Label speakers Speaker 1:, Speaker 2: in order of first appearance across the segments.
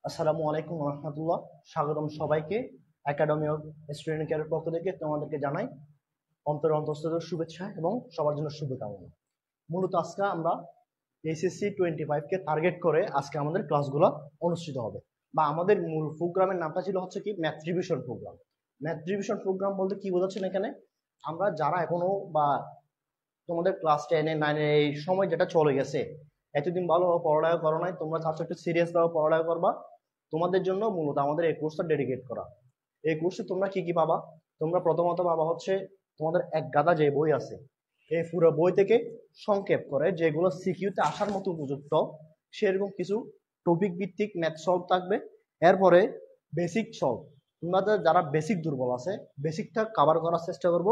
Speaker 1: আসসালামু আলাইকুম রহমতুল্লাহ। স্বাগতম সবাইকে। একাডেমি অফ স্টুডেন্ট কেয়ারের পক্ষ থেকে তোমাদেরকে জানাই অন্তঃস্থ শুভেচ্ছা এবং সবার জন্য শুভকামনা। মূলত আজকে আমরা এইচএসসি 25 কে টার্গেট করে আজকে আমাদের ক্লাসগুলো অনুষ্ঠিত হবে, বা আমাদের মূল প্রোগ্রামের নামটা ছিল হচ্ছে কি math revision program. Math revision program বলতে কি বোঝাচ্ছেন এখানে? আমরা যারা এখনো বা তোমাদের ক্লাস 10-9 এই সময় যেটা চলে গেছে, এতদিন ভালোভাবে পড়ালেখা করো নাই, তোমরা চাচ্ছ একটু সিরিয়াস ভাবে পড়ালেখা করবা, তোমাদের জন্য মূলত আমাদের এই কোর্সটা ডেডিকেট করা। এই কোর্সে তোমরা কি কি পাবা? তোমরা প্রথমত পাবা হচ্ছে তোমাদের এক গাদা যে বই আছে, এই পুরো বই থেকে সংক্ষেপ করে যেগুলো সিকিউতে আসার মতো উপযুক্ত সেরকম কিছু টপিক ভিত্তিক ম্যাথ সলভ থাকবে। এরপরে বেসিক সলভ, তোমাদের যারা বেসিক দুর্বল আছে বেসিকটা কভার করার চেষ্টা করব।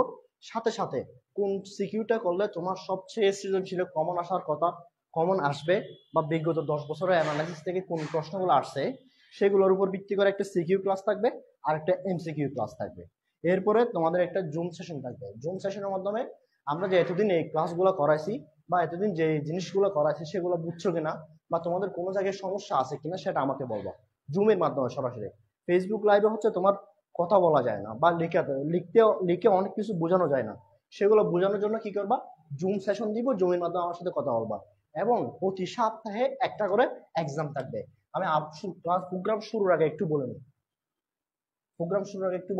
Speaker 1: সাথে সাথে কোন সিকিউটা করলে তোমার সবচেয়ে সৃজনশীল কমন আসার কথা কমন আসবে, বা বিগত 10 বছরের অ্যানালাইসিস থেকে কোন প্রশ্নগুলো আসছে সেগুলোর উপর ভিত্তি করে একটা সিকিউ ক্লাস থাকবে আর একটা এমসিকিউ ক্লাস থাকবে। এরপরে তোমাদের একটা জুম সেশন থাকবে। জুম সেশনের মাধ্যমে আমরা যে এতদিন এই ক্লাসগুলো করাইছি বা এতদিন যে জিনিসগুলো করাইছি সেগুলো বুঝছো কিনা বা তোমাদের কোনো জায়গায় সমস্যা আছে কিনা সেটা আমাকে বলবো। জুমের মাধ্যমে সরাসরি। ফেসবুক লাইভে হচ্ছে তোমার কথা বলা যায় না, বা লিখে অনেক কিছু বোঝানো যায় না, সেগুলো বোঝানোর জন্য কি করবা, জুম সেশন দিব, জুমের মাধ্যমে আমার সাথে কথা বলবা। এবং প্রতি সপ্তাহে একটা করে এক্সাম থাকবে। আমি ক্লাস প্রোগ্রাম শুরুর আগে একটু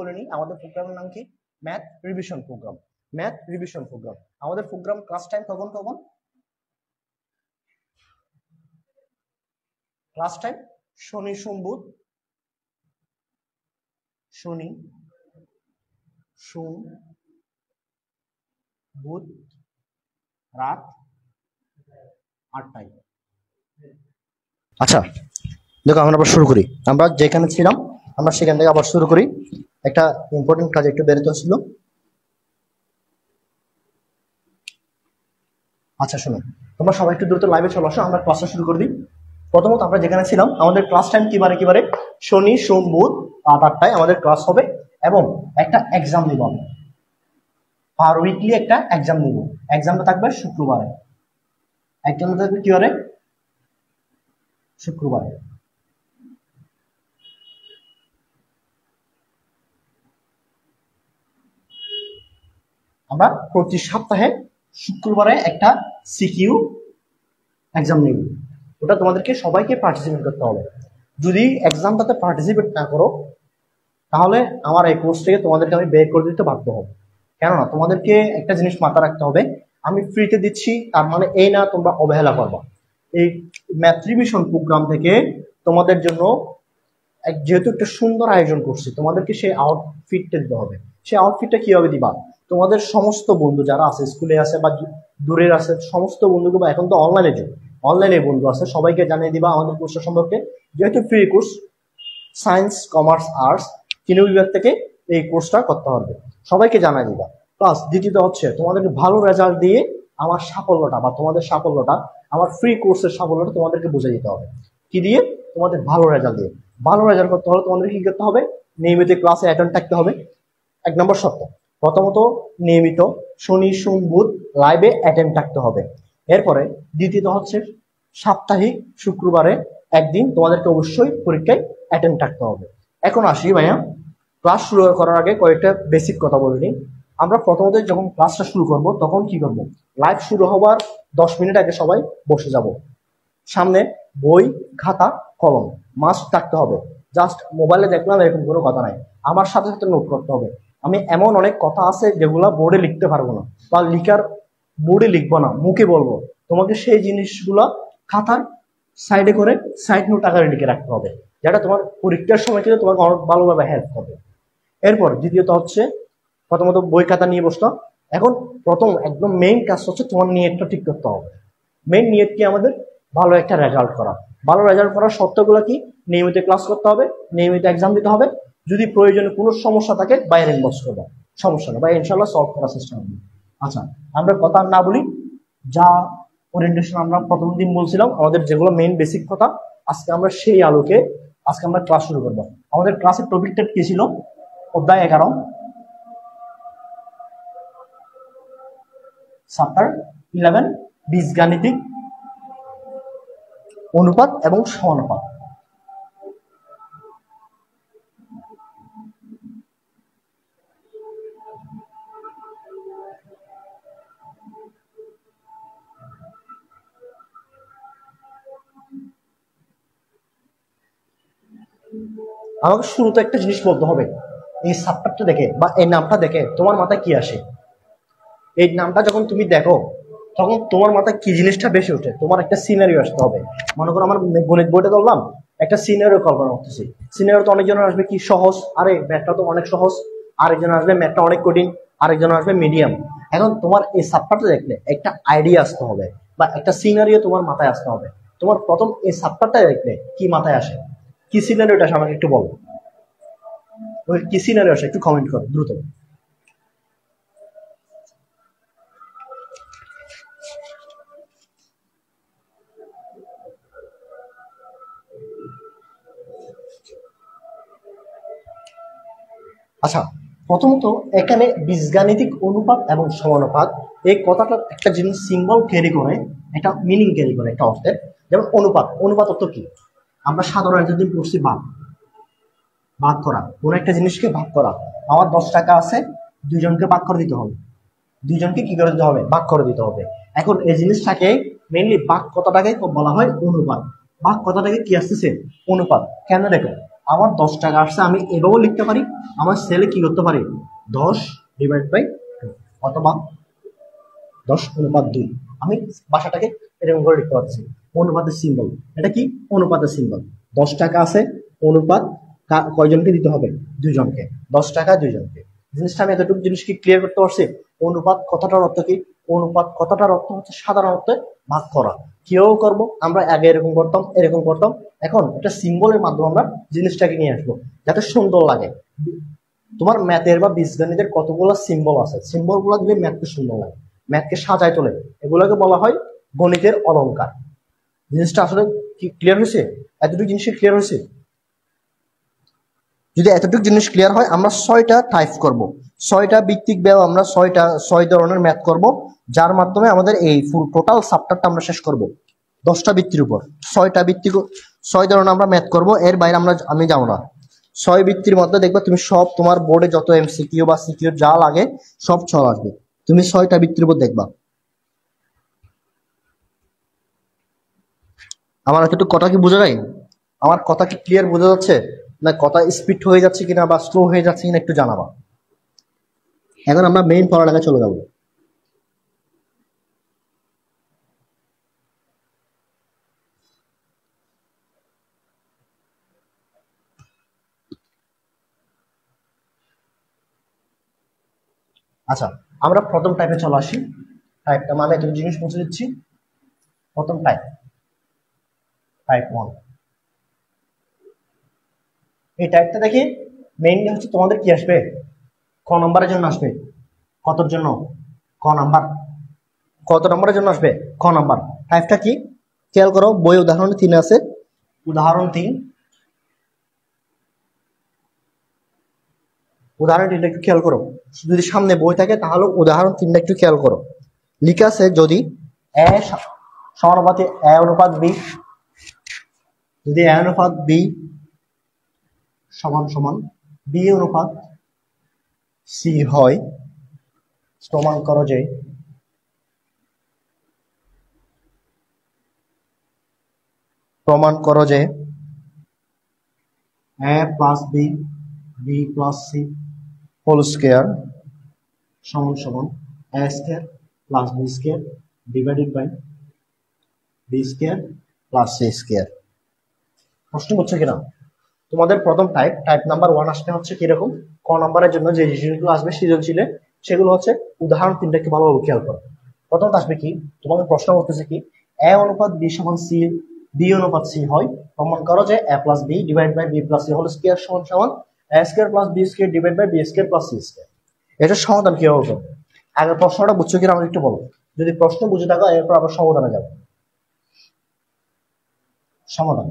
Speaker 1: বলে নিই আমাদের প্রোগ্রামের নাম কি? Math revision program. Math revision program আমাদের প্রোগ্রাম। ক্লাস টাইম কখন কখন? ক্লাস টাইম শনি সোম বুধ, শনি সোম বুধ রাত 8টায়। আচ্ছা দেখো, আমরা আবার শুরু করি। আমরা যেখানে ছিলাম আমরা সেখান থেকে আবার শুরু করি। একটা ইম্পর্টেন্ট কাজ একটু বেরোতে হচ্ছিল। আচ্ছা শোনো, তোমরা সবাই একটু দ্রুত লাইভে চলে আসো, আমরা ক্লাসটা শুরু করে দিই। প্রথমত আমরা যেখানে ছিলাম আমাদের ক্লাস টাইম কিবারে শনি সোম বুধ রাত 8টায় আমাদের ক্লাস হবে, এবং একটা এক্সাম নিব। পার উইকলি একটা এক্সাম নিব। এক্সামটা থাকবে শুক্রবারে। এক্সামটা থাকবে কি বারে? শুক্রবারে। আমরা প্রতি সপ্তাহে শুক্রবারে একটা সিকিউ এক্সাম নিব। ওটা তোমাদেরকে সবাইকে পার্টিসিপেট করতে হবে। যদি এক্সামটাতে পার্টিসিপেট না করো তাহলে আমার এই কোর্স থেকে তোমাদেরকে আমি বের করে দিতে বাধ্য হব। কেননা তোমাদেরকে একটা জিনিস মাথা রাখতে হবে, আমি ফ্রিতে দিচ্ছি তার মানে এই না তোমরা অবহেলা করবা। এই ম্যাথ রিভিশন প্রোগ্রাম থেকে তোমাদের জন্য যেহেতু একটা সুন্দর আয়োজন করছি, তোমাদেরকে সেই আউটফিটটা দিতে হবে। সেই আউটফিটটা কিভাবে দিবা? তোমাদের সমস্ত বন্ধু যারা আছে, স্কুলে আছে বা দূরের আছে, সমস্ত বন্ধুকে, বা এখন তো অনলাইনে যুগ, অনলাইনে বন্ধু আছে, সবাইকে জানিয়ে দিবা আমাদের কোর্সটা সম্পর্কে। যেহেতু free course, science commerce arts তিন বিভাগ থেকে এই কোর্সটা করতে হবে, সবাইকে জানাই দিবা। প্লাস দ্বিতীয়ত হচ্ছে তোমাদেরকে ভালো রেজাল্ট দিয়ে আমার সাফল্যটা বা তোমাদের সাফল্যটা, আমার ফ্রি কোর্সের সাফল্যটা তোমাদেরকে বুঝে দিতে হবে। কি দিয়ে? তোমাদের ভালো রেজাল্ট দিয়ে। ভালো রেজাল্ট করতে হলে তোমাদের কি করতে হবে? নিয়মিত ক্লাসে অ্যাটেন্ড থাকতে হবে। 1 নম্বর শর্ত, প্রথমত নিয়মিত শনি সোম বুধ লাইভে অ্যাটেন্ড থাকতে হবে। এরপরে দ্বিতীয়ত হচ্ছে সাপ্তাহিক শুক্রবারে একদিন তোমাদেরকে অবশ্যই পরীক্ষায় অ্যাটেন্ড থাকতে হবে। এখন আসি ভাইয়া, ক্লাস শুরু করার আগে কয়েকটা বেসিক কথা বলে নিই। আমরা প্রথমত যখন ক্লাসটা শুরু করব তখন কি করব, লাইভ শুরু হওয়ার 10 মিনিট আগে সবাই বসে যাব। সামনে বই খাতা কলম মাস্ট থাকতে হবে। জাস্ট মোবাইলে দেখলাম এরকম কোনো কথা নাই, আমার সাথে সাথে নোট করতে হবে। আমি এমন অনেক কথা আছে যেগুলো বোর্ডে লিখতে পারবো না, বা লিখার বোর্ডে লিখবো না, মুখে বলবো। তোমাকে সেই জিনিসগুলো খাতার সাইডে করে সাইড নোট আকারে লিখে রাখতে হবে, যেটা তোমার পরীক্ষার সময় কিন্তু তোমাকে অনেক ভালোভাবে হেল্প করবে। এরপর দ্বিতীয়ত হচ্ছে প্রথমত বই খাতা নিয়ে বসতো। এখন প্রথম একদম মেইন কাজ হচ্ছে তোমার নিয়তটা ঠিক করতে হবে। মেইন নিয়ত কি আমাদের? ভালো একটা রেজাল্ট করা। ভালো রেজাল্ট করার শর্তগুলো কি? নিয়মিত ক্লাস করতে হবে, নিয়মিত এক্সাম দিতে হবে, যদি প্রয়োজনে কোনো সমস্যা থাকে বাইরে ইনবক্স করবে, সমস্যা নেই, বা ইনশাল্লাহ সলভ করার চেষ্টা করবে। আচ্ছা আমরা কথা না বলি, যা ওরিয়েন্টেশন আমরা প্রথম দিন বলছিলাম আমাদের যেগুলো মেইন বেসিক কথা, আজকে আমরা সেই আলোকে আজকে আমরা ক্লাস শুরু করবো। আমাদের ক্লাসের টপিকটা কি ছিল? অধ্যায় 11 চ্যাপ্টার 11 বীজগাণিতিক অনুপাত এবং সমানুপাত। আমাকে শুরুতে একটা জিনিস বলতে হবে, এই সাবটারটা দেখে বা এই নামটা দেখে তোমার মাথায় কি আসে? এই নামটা যখন তুমি দেখো তখন তোমার মাথায় কি জিনিসটা বেশি ওঠে? তোমার একটা সিনারিও আসতে হবে। মনে করো আমার গণিত বইটা ধরলাম, একটা সিনারিও কল্পনা করতেছি। সিনারিও তো অনেকজনের আসবে কি সহজ, আরে ম্যাথটা তো অনেক সহজ, আরেকজন আসবে ম্যাথটা অনেক কঠিন, আরেকজন আসবে মিডিয়াম। এখন তোমার এই সাবপার্টটা দেখলে একটা আইডিয়া আসতে হবে বা একটা সিনারিও তোমার মাথায় আসতে হবে। তোমার প্রথম এই সাবপার্টটা দেখলে কি মাথায় আসে? কি সিনারিওটা আসে আমাকে একটু বলো। ওই কি সিনারিও আসে একটু কমেন্ট করো দ্রুত। আচ্ছা, প্রথমত এখানে বীজগাণিতিক অনুপাত এবং সমানুপাত এই কথাটার একটা জিনিস সিম্বল ক্যারি করে, একটা মিনিং ক্যারি করে একটা অর্থের। যেমন অনুপাত, অনুপাত অর্থ কি? আমরা সাধারণ একদিন পড়ছি ভাগ, ভাগ করা, কোনো একটা জিনিসকে ভাগ করা। আমার 10 টাকা আছে, দুইজনকে ভাগ করে দিতে হবে। দুইজনকে কি করে দিতে হবে? ভাগ করে দিতে হবে। এখন এই জিনিসটাকে মেইনলি ভাগ কথাটাকে বলা হয় অনুপাত। ভাগ কথাটাকে কি আসতেছে? অনুপাত। কেন দেখো, আমার 10 টাকা আসছে, আমি এভাবেও লিখতে পারি, আমার ছেলে কি করতে পারি, 10/2 অথবা 10/2। আমি ভাষাটাকে এরকম করে লিখতে পারছি। অনুপাতের সিম্বল, এটা কি? অনুপাতের সিম্বল। 10 টাকা আছে, অনুপাত কয়জনকে দিতে হবে? দুইজনকে। 10 টাকা দুইজনকে। জিনিসটা আমি এতটুকু জিনিস কি ক্লিয়ার করতে পারছি? অনুপাত কথাটার অর্থ কি? অনুপাত কথাটার অর্থ হচ্ছে সাধারণ অর্থে ভাগ করা। কেউ করবো, আমরা আগে এরকম করতাম, এরকম করতাম। এখন একটা সিম্বলের মাধ্যমে আমরা জিনিসটাকে নিয়ে আসবো যাতে সুন্দর লাগে। তোমার ম্যাথের বা বীজগণিতের কতগুলো সিম্বল আছে, সিম্বল গুলো দিলে ম্যাথকে সুন্দর লাগে, ম্যাথকে সাজায় তোলে। এগুলোকে বলা হয় গণিতের অলংকার। জিনিসটা আসলে কি ক্লিয়ার হয়েছে? এতটুকু জিনিস ক্লিয়ার হয়েছে? যদি এতটুকু জিনিস ক্লিয়ার হয়, আমরা 6টা টাইপ করব, 6টা ভিত্তিক ব্যয়, আমরা 6 ধরনের ম্যাথ করব, যার মাধ্যমে আমাদের এই ফুল টোটাল সাবটারটা আমরা শেষ করব 10টা ভিত্তির উপর। 6টা ভিত্তিক, 6 ধরনের আমরা ম্যাথ করব, এর বাইরে আমি যাবো না। 6 ভিত্তির মধ্যে দেখবা তুমি সব, তোমার বোর্ডে যত এমসিকিউ বা সিকিউ যা লাগে সব চলে আসবে, তুমি 6টা ভিত্তির উপর দেখবা। আমার একটু কথা কি বোঝা যায়? আমার কথা কি ক্লিয়ার বোঝা যাচ্ছে, না কথা স্পিড হয়ে যাচ্ছে কিনা বা স্লো হয়ে যাচ্ছে কিনা একটু জানাবা। এখন আমরা মেইন পড়ালেখা চলে যাবো। আচ্ছা, আমরা প্রথম টাইপে চলে আসি। টাইপটা মানে তুমি জিনিস পৌঁছে দিচ্ছি। প্রথম টাইপ, টাইপ 1। এই টাইপটা দেখে মেইনলি হচ্ছে তোমাদের কি আসবে, ক নম্বরের জন্য আসবে। কতর জন্য? ক নাম্বার। কত নম্বরের জন্য আসবে? ক নাম্বার। টাইপটা কি খেয়াল করো, বই উদাহরণ 3 আছে। উদাহরণ 3, উদাহরণ 3টা একটু খেয়াল করো। যদি সামনে বই থাকে তাহলে উদাহরণ 3টা একটু খেয়াল করো। লিখা আছে, যদি এ সমানুপাতে এ অনুপাত বি, যদি এ অনুপাত বি সমান সমান বি অনুপাত সি হয়, প্রমাণ করো যে প্রমাণ করো যে A plus B, B plus C whole square সমান সমান A square plus B square divided by B square plus C square. প্রশ্ন হচ্ছে কিনা? তোমাদের প্রথম টাইপ, টাইপ নাম্বার 1 আসতে হচ্ছে কিরকম, ক নাম্বারের জন্য যে জিনিসগুলো আসবে সৃজনশীলে সেগুলো হচ্ছে উদাহরণ 3টাকে ভালোভাবে খেয়াল করো। প্রথমটা আসবে কি, তোমাকে প্রশ্ন করতেছে কি, এ অনুপাত বি সমান সি, বি অনুপাত সি হয়, প্রমাণ করো যে A plus B divide by B plus C whole square সমান সমান A square plus B square divide by B square plus C square. এটার সমাধান কিভাবে করবে? আগে প্রশ্নটা বুঝছো কিনা আমাকে একটু বলো। যদি প্রশ্ন বুঝে থাকো এরপর আবার সমাধানে যাবো। সমাধান,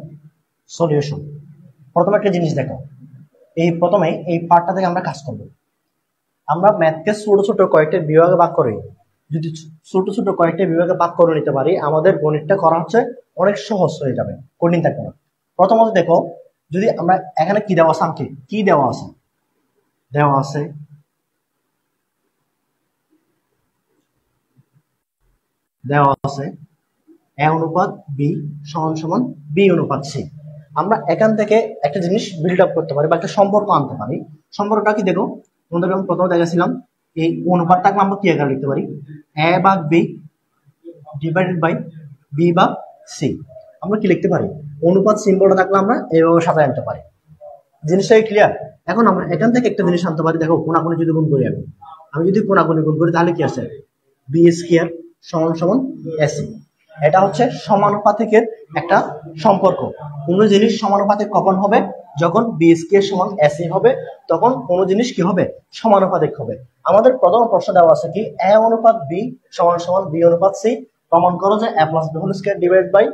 Speaker 1: সলিউশন। প্রথমে একটা জিনিস দেখো, এই প্রথমে এই পার্টটা থেকে আমরা কাজ করবো। আমরা ম্যাথকে ছোট ছোট কয়েকটা বিভাগে ভাগ করি। যদি ছোট ছোট কয়েকটা বিভাগে ভাগ করে নিতে পারি, আমাদের গণিতটা করা হচ্ছে অনেক সহজ হয়ে যাবে, কঠিন থাকবে না। প্রথমত দেখো, যদি আমরা এখানে কি দেওয়া আছে, আমাকে কি দেওয়া আছে, দেওয়া আছে দেওয়া আছে এ অনুপাত বি সমান সমান বি অনুপাত সি। আমরা এখান থেকে একটা জিনিস বিল্ড আপ করতে পারি বা একটা সম্পর্ক আনতে পারি। সম্পর্কটা কি দেখো, তোমাদের আমি প্রথমে দেখাছিলাম এই অনুপাতটাকে আমরা কি আকারে লিখতে পারি, এ বা বি ডিভাইডেড বাই বি বা সি। আমরা কি লিখতে পারি, অনুপাত সিম্বলটা থাকলে আমরা এইভাবে সাজায় আনতে পারি। জিনিসটা ক্লিয়ার? এখন আমরা এখান থেকে একটা জিনিস আনতে পারি, দেখো কোনাকুনি যদি গুণ করি, আমি যদি কোনাকুনি গুণ করি তাহলে কি আছে, বি স্কয়ার সমান সমান এসি। এটা হচ্ছে সমানুপাতিকের একটা সম্পর্ক। কোনো জিনিস সমানুপাতিক কখন হবে, যখন বি স্কয়ার সমান এসি হবে, তখন কোনো জিনিস কি হবে, সমানুপাতিক হবে। আমাদের প্রথম প্রশ্ন দেওয়া আছে কি, এ অনুপাত বি সমান সমান বি অনুপাত সি। প্রমাণ করো যে A plus B whole square divide by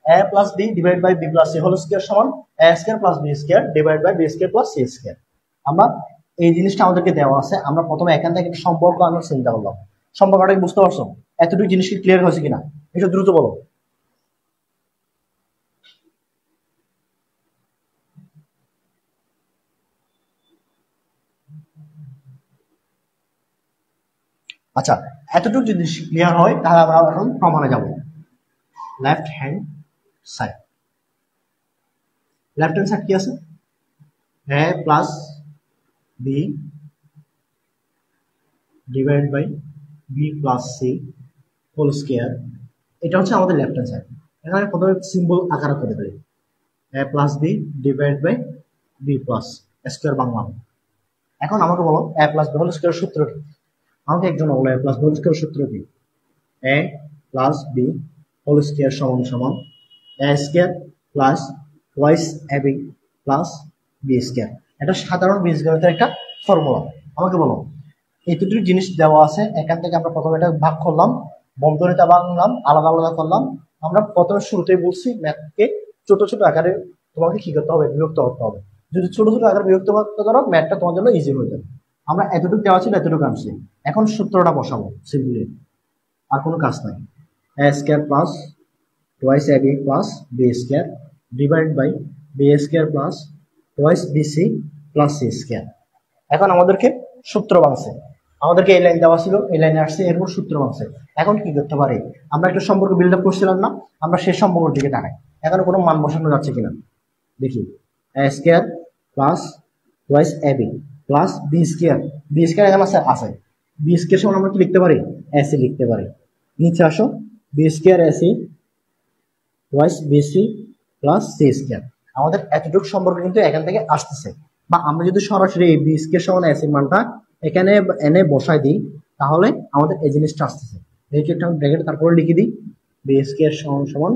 Speaker 1: a plus b divided by b plus c whole square সমান a square plus b square divided by b square plus c square। আমরা এই জিনিসটা আমাদেরকে দেওয়া আছে, আমরা প্রথমে এখান থেকে একটা সম্পর্ক আনার চিন্তা করলাম। সম্পর্কটা কি বুঝতে পারছো? এতটুকু জিনিস কি ক্লিয়ার হয়েছে কিনা, একটু দ্রুত বলো। আচ্ছা, এতটুকু যদি ক্লিয়ার হয় তাহলে আমরা এখন প্রমাণে যাব। Left hand side, left hand side কি আছে, a plus B divide by B plus C whole square. এটা হচ্ছে আমাদের লেফট হ্যান্ড সাইড। এখানে প্রথমে সিম্বল আকারে করে দেবে, a plus B divide by B plus square বাংলা। এখন আমাকে বলো a plus B whole square সূত্র কি? আমাকে একজন বলো a plus B whole square সূত্র কি? a plus B whole square সমান সমান a square plus twice ab plus B square. এটা সাধারণ বীজগণিতের একটা ফর্মুলা। আমাকে বলো এতটুকু জিনিস দেওয়া আছে, এখান থেকে আমরা প্রথমে এটা ভাগ করলাম, বন্ধনীতে ভাঙলাম, আলাদা আলাদা করলাম। আমরা প্রথমে শুরুতেই বলছি ম্যাথকে ছোট ছোট আকারে তোমাকে কি করতে হবে, বিভক্ত করতে হবে। যদি ছোট ছোট আকারে বিভক্ত করতে পারো ম্যাথটা তোমার জন্য ইজি হয়ে যাবে। আমরা এতটুকু দেওয়া ছিল, এতটুকু আনছি। এখন সূত্রটা বসাবো সিম্পলি, আর কোনো কাজ নাই। a square plus twice ab plus B square divide by B square plus twice BC plus C square. এখন আমাদেরকে সূত্র বাংছে, আমাদেরকে এই লাইন দেওয়া ছিল, এই লাইনে আসছে, এরপর সূত্র বাংছে। এখন কি করতে পারি, আমরা একটা সম্পর্ক বিল্ড আপ করছিলাম না, আমরা সেই সম্পর্কের দিকে তাকাই। এখন কোনো মান বসানো যাচ্ছে কিনা দেখি। a square plus twice ab plus B square, B square এখানে আছে, বি স্কয়ার সমান আমরা কি লিখতে পারি, এসি লিখতে পারি। নিচে আসো, B square AC twice BC plus C square. আমাদের এতটুকু সম্পর্ক কিন্তু এখান থেকে আসতেছে। বা আমরা যদি সরাসরি এই বি স্কয়ার সমান এসি মানটা এখানে এনে বসাই দিই, তাহলে আমাদের এই জিনিসটা আসতেছে। এইটা একটা ব্র্যাকেট তারপরে লিখে দিই, বি স্কয়ার সমান সমান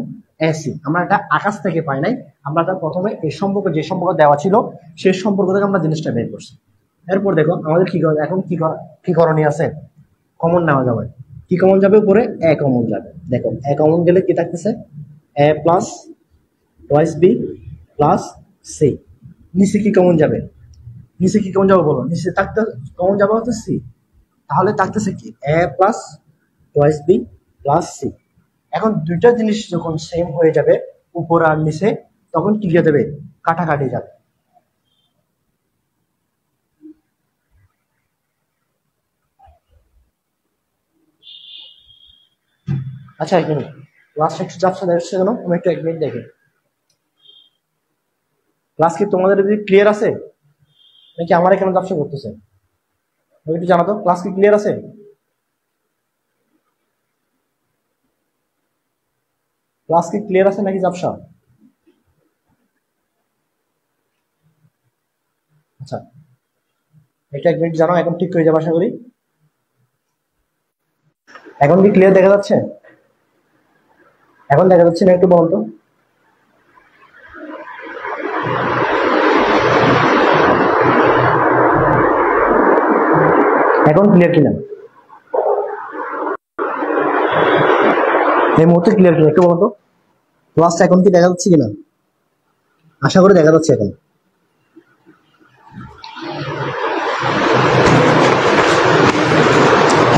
Speaker 1: এসি। আমরা এটা আকাশ থেকে পাই নাই, আমরা এটা প্রথমে এই সম্পর্ক, যে সম্পর্ক দেওয়া ছিল সেই সম্পর্ক থেকে আমরা জিনিসটা বের করছি। এরপর দেখো আমাদের কি এখন কি করণীয় আছে, কমন নেওয়া যাবে। কি কমন যাবে, উপরে এ কমন যাবে। দেখো এ কমন গেলে কি থাকতেছে, A plus twice B plus C. নিচে কি কমন যাবে, নিচে কি কমন যাবে বলো, নিচে থাকতে কমন যাবে হচ্ছে সি। তাহলে থাকতেছে কি, A plus twice B plus C. এখন দুইটা জিনিস যখন সেম হয়ে যাবে উপর আর নিচে, তখন কি হয়ে যাবে, কাটাকাটি যাবে। আচ্ছা এক মিনিট, ক্লাস একটু ঝাপসা দেখছে কেন, আমি একটু 1 মিনিট দেখি। ক্লাস কি তোমাদের ক্লিয়ার আছে নাকি আমার এখানে ঝাপসা করতেছে, একটু জানাতো। ক্লাস কি ক্লিয়ার আছে? ক্লাস কি ক্লিয়ার আছে নাকি ঝাপসা? আচ্ছা এটা 1 মিনিট জানাও, এখন ঠিক হয়ে যাবে আশা করি। এখন কি ক্লিয়ার দেখা যাচ্ছে? এখন দেখা যাচ্ছে না, একটু বলতো। এখন ক্লিয়ার কিনা, এই মুহূর্তে ক্লিয়ার কিনা একটু বলতো। ক্লাসটা এখন কি দেখা যাচ্ছে কিনা, আশা করি দেখা যাচ্ছে। এখন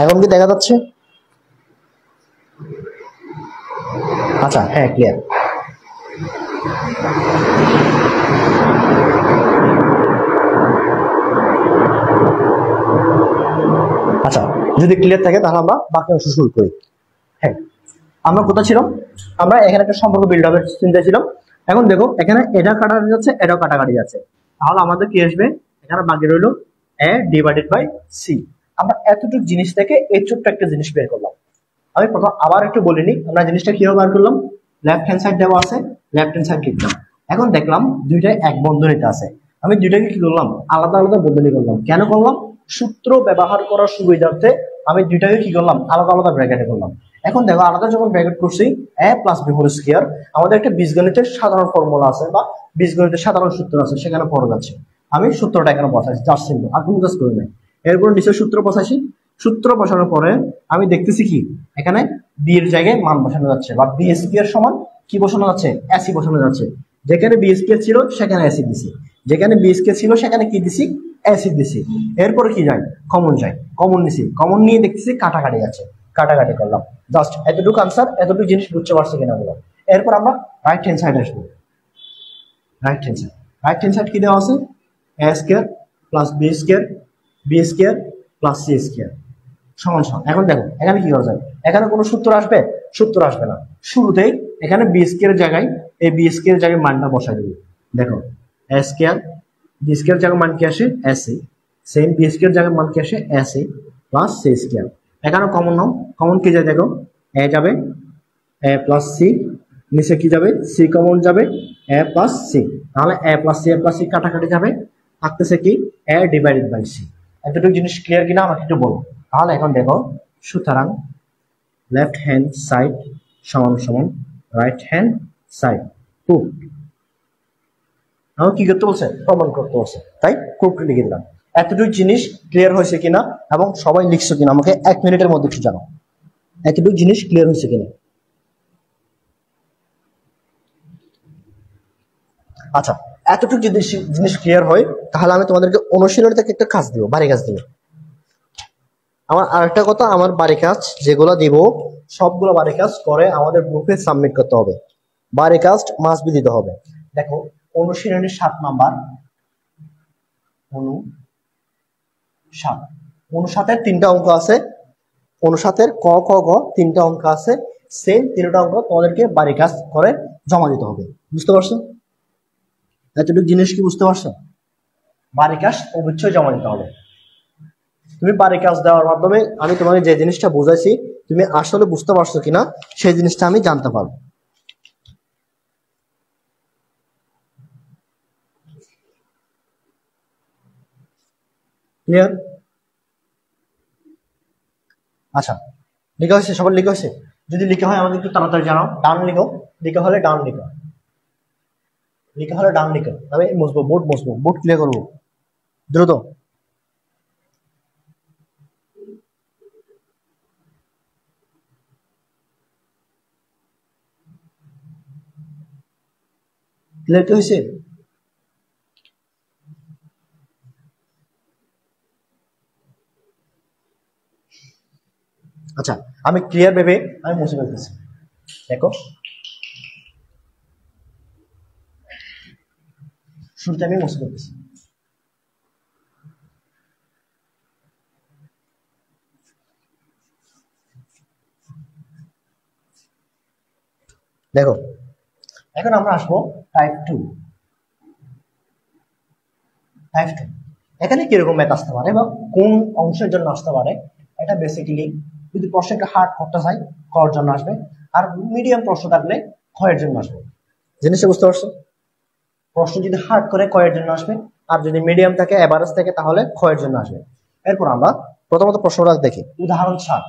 Speaker 1: এখন কি দেখা যাচ্ছে? আচ্ছা হ্যাঁ ক্লিয়ার। আচ্ছা যদি ক্লিয়ার থাকে তাহলে আমরা বাকি অংশ শুরু করি। হ্যাঁ আমরা কোথায় ছিলাম, আমরা এখানে একটা সম্পর্ক বিল্ড আপের চিন্তা ছিলাম। এখন দেখো এখানে এটা কাটাকাটি যাচ্ছে, এটাও কাটাকাটি যাচ্ছে, তাহলে আমাদের কি আসবে, এখানে বাকি রইলো এ ডিভাইডেড বাই সি। আমরা এতটুকু জিনিস থেকে এই ছোট্ট একটা জিনিস বের করলাম। আমি প্রথম আবার একটু বলিনি আমরা জিনিসটা কিভাবে বার করলাম। লেফট হ্যান্ড সাইড দেওয়া আছে, লেফট হ্যান্ড সাইড লিখলাম। এখন দেখলাম দুইটাই এক বন্ধনীতে আছে, আমি দুইটাকে কি করলাম, আলাদা আলাদা বন্ধনী করলাম। কেন করলাম, সূত্র ব্যবহার করার সুবিধার্থে আমি দুইটাকে কি করলাম, আলাদা আলাদা ব্র্যাকেটে করলাম। এখন দেখো আলাদা যখন ব্র্যাকেট করছি এ প্লাস বি হোল স্কয়ার, আমাদের একটা বীজগণিতের সাধারণ ফর্মুলা আছে বা বীজগণিতের সাধারণ সূত্র আছে, সেখানে পড়ে যাচ্ছে। আমি সূত্রটা এখানে বসাইছি, জাস্ট সিম্পল, আর কোনো কাজ করি নাই। এরপর নিচে সূত্র বসাইছি, সূত্র বসানোর পরে আমি দেখতেছি কি এখানে বি এর জায়গায় মান বসানো যাচ্ছে, বা বি স্কয়ার সমান কি বসানো যাচ্ছে, এসি বসানো যাচ্ছে। যেখানে বি স্কয়ার ছিল সেখানে এসি দিছি, যেখানে বি স্কয়ার ছিল সেখানে কি দিছি, এসি দিছি। এরপরে কি যায়, কমন যায়, কমন নিছি, কমন নিয়ে দেখতেছি কাটাকাটি আছে, কাটাকাটি করলাম। জাস্ট এতটুকু আনসার, এতটুকু জিনিস বুঝতে পারছি কিনা বলো। এরপর আমরা রাইট হ্যান্ড সাইড আসবো। Right hand side, right hand side কি দেওয়া আছে, A square plus B square, B square plus C square সমান সমান। এখন দেখো এখানে কি করা যায়, এখানে কোনো সূত্র আসবে, সূত্র আসবে না। শুরুতেই এখানে বি স্কয়ার জায়গায় এই বি স্কয়ার জায়গায় মানটা বসাই দেবো। দেখো এ স্কয়ার, বি স্কয়ার জায়গায় মান কি আসে, এসি, সেম বি স্কয়ার জায়গায় মান কি আসে, এসি প্লাস সি স্কয়ার। এখানে কমন নাও, কমন কি যায় দেখো, এ যাবে, এ প্লাস সি, নিচে কি যাবে, সি কমন যাবে, এ প্লাস সি। তাহলে এ প্লাস সি কাটাকাটি যাবে, থাকতেছে কি এ ডিভাইডেড বাই সি। এতটুকু জিনিস ক্লিয়ার কিনা আমাকে একটু বলো। তাহলে এখন দেখো, সুতরাং লেফট হ্যান্ড সাইড সমান সমান রাইট হ্যান্ড সাইড প্রুফ। আমাকে কি করতে বলছে, প্রমাণ করতে বলছে, তাই প্রুফ লিখে দিলাম। এতটুকু জিনিস ক্লিয়ার হয়েছে কিনা এবং সবাই লিখছো কিনা আমাকে 1 মিনিটের মধ্যে একটু জানাও, এতটুকু জিনিস ক্লিয়ার হয়েছে কিনা। আচ্ছা, এতটুকু যদি জিনিস ক্লিয়ার হয় তাহলে আমি তোমাদেরকে অনুশীলনী থেকে একটা কাজ দিব, বাড়ি কাজ দিব। আমার আরেকটা কথা, আমার বাড়ি কাজ যেগুলো দিব সবগুলো বাড়ি কাজ করে আমাদের গ্রুপে সাবমিট করতে হবে, বাড়ি কাজ মাস্ট বি দিতে হবে। দেখো অনুশীলনীর 7 নাম্বার, অনুসাত, অনুসাতের 3টা অঙ্ক আছে, অনুসাতের ক খ গ 3টা অঙ্ক আছে, সেম 3টা অঙ্ক তোমাদেরকে বাড়ি কাজ করে জমা দিতে হবে। বুঝতে পারছো, এতটুকু জিনিস কি বুঝতে পারছো, বাড়ি কাজ অবশ্যই জমা দিতে হবে। তুমি বাড়ি কাজ দেওয়ার মাধ্যমে আমি তোমাকে যে জিনিসটা বুঝাইছি তুমি আসলে বুঝতে পারছো কিনা সেই জিনিসটা আমি জানতে পারবো। ক্লিয়ার? আচ্ছা, লেখা হয়েছে, সবার লেখা হয়েছে? যদি লেখা হয় আমাকে একটু তাড়াতাড়ি জানাও। ডান লিখো, লেখা হলে ডান লিখো, লেখা হলে ডান লিখো। আমি মুছবো, বোর্ড মুছবো, বোর্ড ক্লিয়ার করবো দ্রুত। ক্লিয়ার কি হয়েছে? আচ্ছা, আমি ক্লিয়ার ভেবে আমি মুছে ফেলতেছি। দেখো শুরুতে আমি মুছে ফেলতেছি। দেখো এখন আমরা আসবো টাইপ 2। টাইপ 2 এখানে কিরকম ম্যাথ আসতে পারে বা কোন অংশের জন্য আসতে পারে, এটা বেসিক্যালি যদি প্রশ্নটা হার্ড করতে চাই কর জন্য আসবে, আর মিডিয়াম প্রশ্ন থাকলে ক্ষয়ের জন্য আসবে। জিনিসটা বুঝতে পারছো, প্রশ্ন যদি হার্ড করে ক্ষয়ের জন্য আসবে, আর যদি মিডিয়াম থাকে এভারেজ থাকে তাহলে ক্ষয়ের জন্য আসবে। এরপর আমরা প্রথমত প্রশ্নটা দেখি, উদাহরণ 7।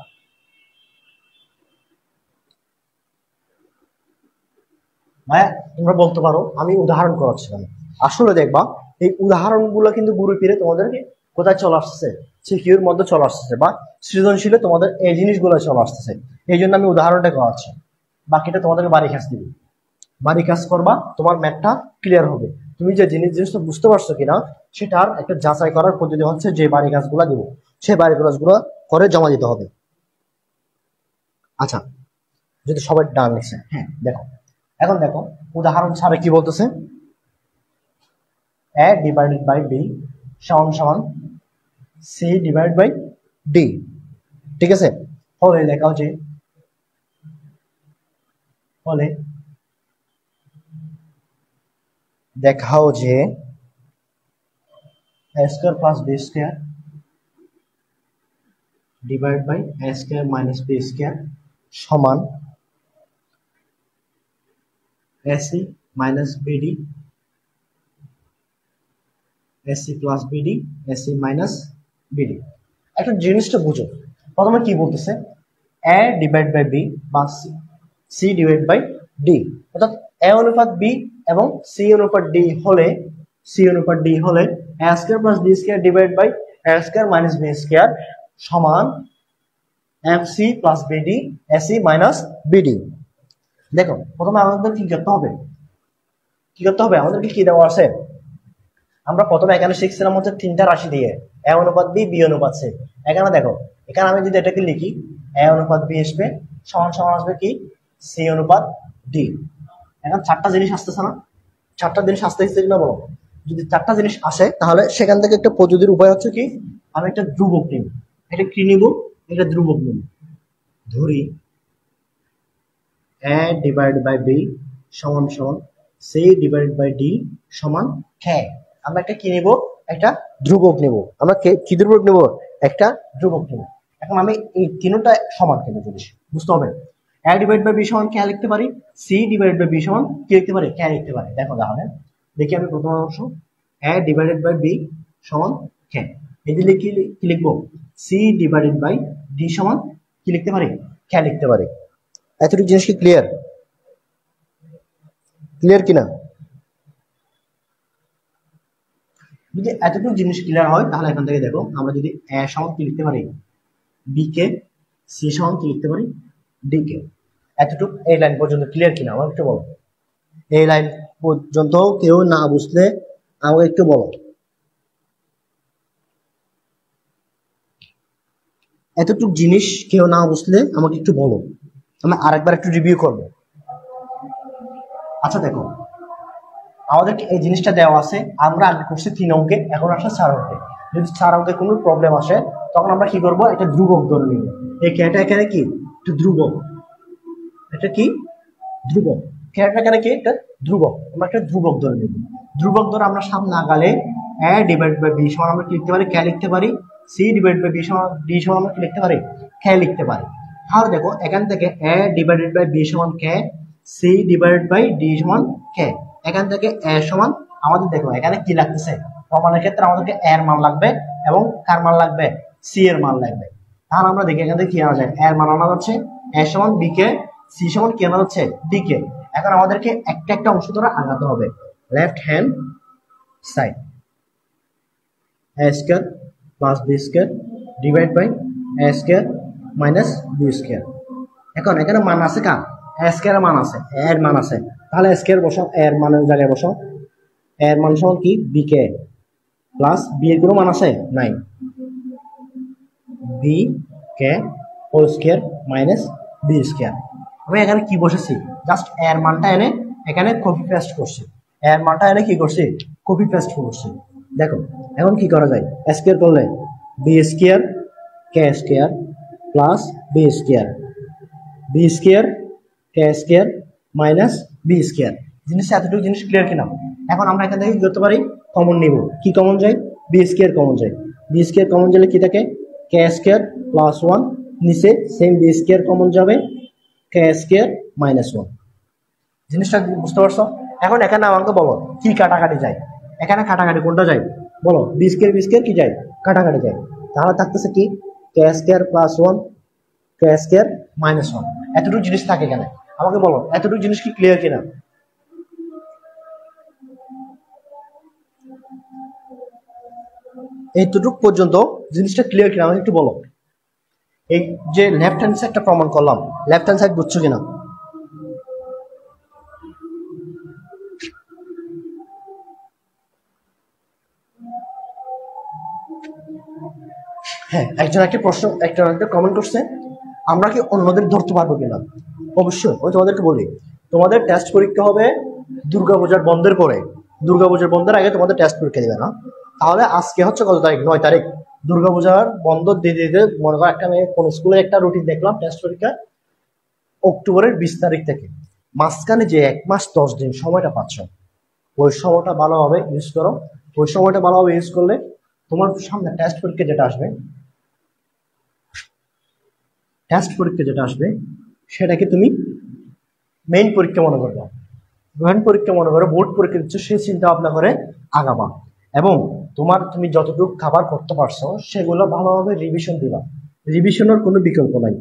Speaker 1: ভাইয়া তোমরা বলতে পারো আমি উদাহরণ করাচ্ছিলাম, আসলে দেখবা এই উদাহরণগুলো কিন্তু ঘুরে ফিরে তোমাদেরকে কোথায় চলে আসতেছে, সিকিউর মধ্যে চলে আসতেছে, বা সৃজনশীলে তোমাদের এই জিনিসগুলো চলে আসতেছে। এই জন্য আমি উদাহরণটা করাচ্ছি, বাকিটা তোমাদেরকে বাড়ি কাজ দিবি, বাড়ি কাজ করবা, তোমার ম্যাথটা ক্লিয়ার হবে। তুমি যে জিনিসটা বুঝতে পারছো কিনা সেটার একটা যাচাই করার পদ্ধতি হচ্ছে যে বাড়ি কাজগুলো দিব, সেই বাড়ি কাজগুলো করে জমা দিতে হবে। আচ্ছা, যদি সবাই ডান লিখছে, হ্যাঁ দেখো এখন দেখো উদাহরণ ছাড়া কি বলতেছে, a ডিভাইডেড বাই b সমান সমান c ডিভাইড বাই d। ঠিক আছে, হলে লেখা হচ্ছে, হলে দেখাও যে a square plus b square divide by a square minus b square সমান ac minus bd ac plus bd ac minus bd। একটা জিনিসটা বুঝো, প্রথমে কি বলতেছে a ডিভাইড বাই b বা c ডিভাইড বাই d, অর্থাৎ a অনুপাত b এবং c অনুপাত d হলে a square plus b square divide by a square minus b square সমান mc plus bd ac minus bd। দেখো প্রথমে আমাদের কি করতে হবে, আমাদেরকে কি দেওয়া আছে, আমরা প্রথমে এখানে শিখছিলাম হচ্ছে তিনটা রাশি দিয়ে a অনুপাত b b অনুপাত c। এখানে দেখো, এখানে আমি যদি এটাকে লিখি a অনুপাত b আসবে সমান সমান আসবে কি c অনুপাত d। এখন চারটা জিনিস আসতেছে না, চারটা জিনিস আসতেছে কিনা বলো। যদি চারটা জিনিস আসে তাহলে সেখান থেকে একটা পদ্ধতির উপায় হচ্ছে কি, আমি একটা ধ্রুবক নিব, এটা কি নিব, এটা ধ্রুবক নিব, ধরি a ডিভাইড বাই b সমান সমান c ডিভাইড বাই d সমান k। আমরা একটা কি নিব, একটা ধ্রুবক নিব। আমরা কি ধ্রুবক নিব, একটা ধ্রুবক নিব। এখন আমি এই তিনটা সমান কেন জিনিস বুঝতে হবে। a ডিভাইড বাই b সমান k লিখতে পারি, c ডিভাইড বাই b সমান কি লিখতে পারি, k লিখতে পারি। দেখো তাহলে দেখি আমি প্রথম অংশ a ডিভাইডেড বাই b সমান k, এই দিলে কি লিখবো, c ডিভাইডেড বাই d সমান কি লিখতে পারি, k লিখতে পারি। এতটুকু জিনিস কি ক্লিয়ার কিনা? যদি এতটুকু জিনিস ক্লিয়ার হয় তাহলে এখান থেকে দেখো আমরা যদি a সমান কি লিখতে পারি, b কে, c সমান কি লিখতে পারি, d কে। এতটুকু এই লাইন পর্যন্ত ক্লিয়ার কিনা আমাকে একটু বলো। এই লাইন পর্যন্ত কেউ না বুঝলে আমাকে একটু বলো। এতটুকু জিনিস কেউ না বুঝলে আমাকে একটু বলো, আমি আরেকবার একটু রিভিউ করব। আচ্ছা দেখো, আমাদেরকে এই জিনিসটা দেওয়া আছে, আমরা আগে করছি 3 অঙ্কে, এখন আসলে 4 অঙ্কে। যদি 4 অঙ্কে কোনো প্রবলেম আসে তখন আমরা কি করব, এটা ধ্রুবক ধরে নিব। এই কেটা এখানে কি একটা ধ্রুবক, এটা কি ধ্রুবক, কেটা এখানে কি একটা ধ্রুবক, আমরা একটা ধ্রুবক ধরে নিব। ধ্রুবক ধরে আমরা সামনে আগালে a ডিভাইড বাই b সমান আমরা কি লিখতে পারি, k লিখতে পারি, c ডিভাইড বাই b সমান d সমান আমরা কি লিখতে পারি, k লিখতে পারি। তাহলে দেখো এখান থেকে a ডিভাইডেড বাই b সমান k, c divided by d সমান k। এখান থেকে a সমান আমাদের দেখো এখানে কি লাগতেছে, প্রমাণের ক্ষেত্রে আমাদেরকে a এর মান লাগবে এবং কার মান লাগবে, c এর মান লাগবে। তাহলে আমরা দেখি এখান থেকে কি আনা যায়, a এর মান আনা যাচ্ছে, a সমান b কে, c সমান কি আনা যাচ্ছে, d কে। এখন আমাদেরকে একটা একটা অংশ ধরে আগাতে হবে। Left hand side a square plus b square divide by a square minus b square. এখন এখানে মান আছে কার, a স্কয়ার মান আছে, a এর মান আছে, তাহলে a স্কয়ার বসাও, a এর মানের জায়গায় বসাও। a এর মান সমান কি b কে প্লাস b এর কোনো মান আছে নাই, b কে whole square minus b square. আমি এখানে কি বসেছি, জাস্ট a এর মানটা এনে এখানে কপি পেস্ট করছি, a এর মানটা এনে কি করছি, কপি পেস্ট করছি। দেখো এখন কি করা যায়, a স্কয়ার করলে b square k square plus b square, b square k square minus b square. জিনিসটা এতটুকু জিনিস ক্লিয়ার কিনা? এখন আমরা এখান থেকে কি করতে পারি, কমন নিব। কি কমন যায়, b স্কয়ার কমন যায়, b স্কয়ার কমন গেলে কি থাকে, k স্কয়ার প্লাস 1, নিচে সেম b স্কয়ার কমন যাবে, k স্কয়ার মাইনাস 1। জিনিসটা বুঝতে পারছো? এখন এখানে আমাকে বলো কি কাটাকাটি যায়, এখানে কাটাকাটি কোনটা যায় বলো, b স্কয়ার কি যায়, কাটাকাটি যায়। তাহলে থাকতেছে কি k square plus 1, k square minus 1। এতটুকু জিনিস থাকে এখানে, আমাকে বলো এতটুকু জিনিস কি ক্লিয়ার কিনা? এইটুকু পর্যন্ত জিনিসটা ক্লিয়ার কিনা আমাকে একটু বলো। এই যে লেফট হ্যান্ড সাইডটা প্রমাণ করলাম, লেফট হ্যান্ড সাইড বুঝছো কিনা? হ্যাঁ, একজন একটা প্রশ্ন, একটা কমেন্ট করছে, আমরা কি অন্যদের ধরতে পারবো কিনা? অবশ্যই। আমি তোমাদেরকে বলি, তোমাদের টেস্ট পরীক্ষা হবে দুর্গাপূজার বন্ধের পরে, দুর্গাপূজার বন্ধের আগে তোমাদের টেস্ট পরীক্ষা দিবে না। তাহলে আজকে হচ্ছে কত তারিখ, 9 তারিখ। দুর্গাপূজার বন্ধ দিতে দিতে মনে করো একটা মেয়ে কোন স্কুলে একটা রুটিন দেখলাম টেস্ট পরীক্ষা অক্টোবরের 20 তারিখ থেকে, মাঝখানে যে 1 মাস 10 দিন সময়টা পাচ্ছ, ওই সময়টা ভালোভাবে ইউজ করো। ওই সময়টা ভালোভাবে ইউজ করলে তোমার সামনে টেস্ট পরীক্ষা যেটা আসবে সেটাকে তুমি মেইন পরীক্ষা মনে করবে। মেইন পরীক্ষা মনে করে বোর্ড পরীক্ষা দিচ্ছ, সেই চিন্তা ভাবনা করে আগাবা। এবং তুমি যতটুকু খাবার করতে পারছো সেগুলো ভালোভাবে রিভিশন দিবা। রিভিশনের কোনো বিকল্প নাই।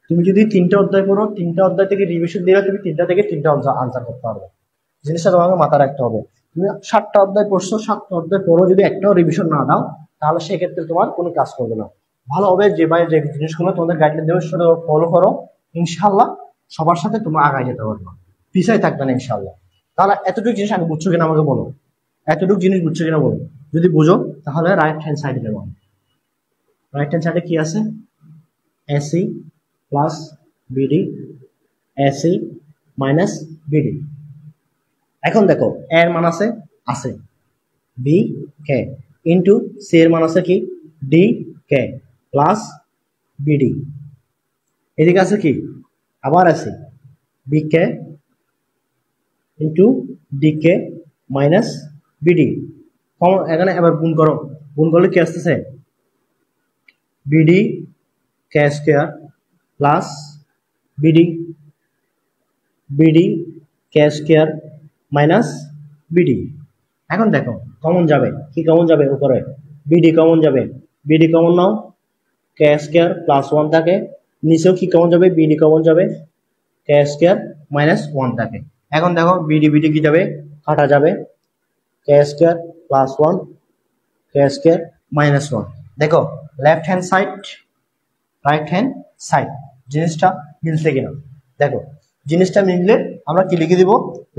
Speaker 1: তুমি যদি 3টা অধ্যায় পড়ো, 3টা অধ্যায় থেকে রিভিশন দিলে তুমি 3টা থেকে 3টা আনসার করতে পারবে। জিনিসটা তোমাকে মাথায় রাখতে হবে। তুমি 7টা অধ্যায় পড়ছো, 7টা অধ্যায় পড়ো, যদি একটাও রিভিশন না দাও তাহলে সেক্ষেত্রে তোমার কোনো কাজ করবে না। ভালোভাবে যে জিনিসগুলো তোমাদের গাইডলাইন দেবে সেটা ফলো করো, ইনশাল্লাহ সবার সাথে তোমরা আগায় যেতে পারবে, পিছায় থাকবে না ইনশাল্লাহ। তাহলে এতটুকু জিনিস আমি বুঝছো কিনা আমাকে বলো, যদি বুঝো তাহলে রাইট হ্যান্ড সাইডে যাবো। রাইট হ্যান্ড সাইডে কি আছে? AC plus BD, AC minus BD. এখন দেখো এর মান আছে বি কে ইন্টু সি এর মান আছে কি ডি কে প্লাস বিডি। এদিকে আছে কি আবার আছে বি কে ইন্টু ডি কে মাইনাস বিডি। এখানে এবার গুণ করলে কি আসতেছে? বিডি কে স্কয়ার প্লাস বিডি কে স্কয়ার মাইনাস বিডি। এখন দেখো কমন যাবে, কি কমন যাবে? উপরে বিডি কমন যাবে, বিডি কমন নাও, কে স্কয়ার প্লাস 1 থাকে। নিচেও কি কমন যাবে? বিডি কমন যাবে, কে স্কয়ার মাইনাস 1 থাকে। এখন দেখো বিডি কি যাবে? কাটা যাবে, কে স্কয়ার প্লাস 1 কে স্কয়ার মাইনাস 1। দেখো left hand side right hand side জিনিসটা মিলছে কিনা দেখো। জিনিসটা মিললে আমরা কি লিখে দিব?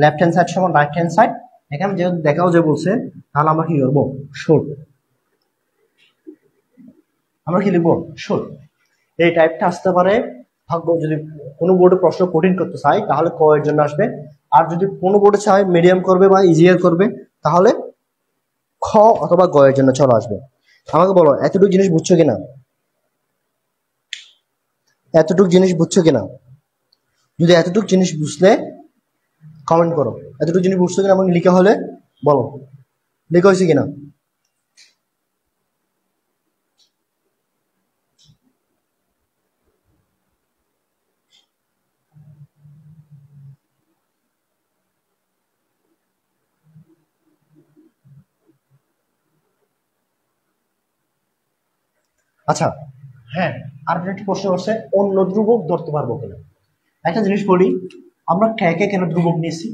Speaker 1: লেফট হ্যান্ড সাইড সমান রাইট হ্যান্ড সাইড। এখানে যেহেতু দেখাও যে বলছে তাহলে আমরা কি করবো? শর্ট। আমরা কি লিখবো? শর্ট। এই টাইপটা আসতে পারে ভাগ্য, যদি কোনো বোর্ডে প্রশ্ন কঠিন করতে চাই তাহলে ক এর জন্য আসবে। আর যদি কোনো বোর্ডে চাই মিডিয়াম করবে বা ইজিয়ার করবে তাহলে খ অথবা গ এর জন্য চলে আসবে। আমাকে বলো এতটুকু জিনিস বুঝছো কিনা? যদি এতটুকু জিনিস বুঝলে কমেন্ট করো। এতটুকু জিনিস বুঝছো কিনা আমাকে লিখা হলে বলো, লেখা হয়েছে কিনা। আচ্ছা হ্যাঁ, আর একটা প্রশ্ন করছে অন্য ধ্রুবক ধরতে পারবো কিনা। একটা জিনিস বলি, আমরা কে কেন ধ্রুবক নিয়েছি?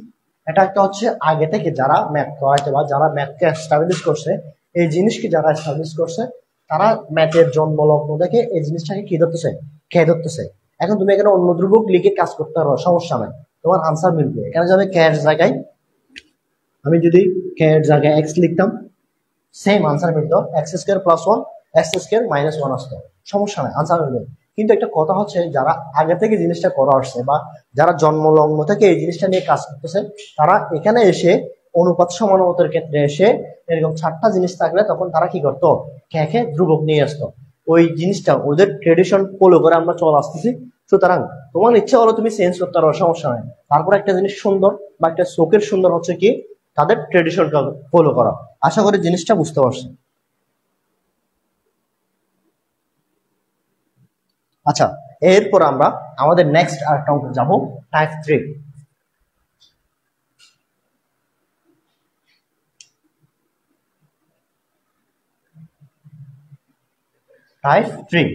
Speaker 1: এটা একটা হচ্ছে আগে থেকে যারা ম্যাথ করাইতে বা যারা ম্যাথকে এস্টাবলিশ করছে, এই জিনিসকে যারা এস্টাবলিশ করছে তারা ম্যাথের জন্মলগ্ন থেকে এই জিনিসটাকে কি ধরতেছে? কে ধরতেছে। এখন তুমি এখানে অন্য ধ্রুবক লিখে কাজ করতে পারো, সমস্যা নাই, তোমার আনসার মিলবে। এখানে যাবে কে এর জায়গায়, আমি যদি কে এর জায়গায় এক্স লিখতাম সেম আনসার মিলতো, x square plus 1 x square minus 1 আসতো, সমস্যা নাই, আনসার মিলবে। কিন্তু একটা কথা হচ্ছে যারা আগে থেকে জিনিসটা করা আসছে বা যারা জন্মলগ্ন থেকে এই জিনিসটা নিয়ে কাজ করতেছে তারা এখানে এসে অনুপাত সমানুপাতের ক্ষেত্রে এসে এরকম 4টা জিনিস থাকলে তখন তারা কি করতো? কে ধ্রুবক নিয়ে আসতো। ওই জিনিসটা ওদের ট্রেডিশন ফলো করে আমরা চলে আসতেছি। সুতরাং তোমার ইচ্ছা হলো তুমি চেঞ্জ করতে পারো, সমস্যা নাই। তারপর একটা জিনিস সুন্দর বা একটা চোখের সুন্দর হচ্ছে কি তাদের ট্রেডিশনটা ফলো করা। আশা করি জিনিসটা বুঝতে পারছো। আচ্ছা এরপর আমরা আমাদের নেক্সট আরেকটা অঙ্ক যাবো, টাইপ 3। টাইপ 3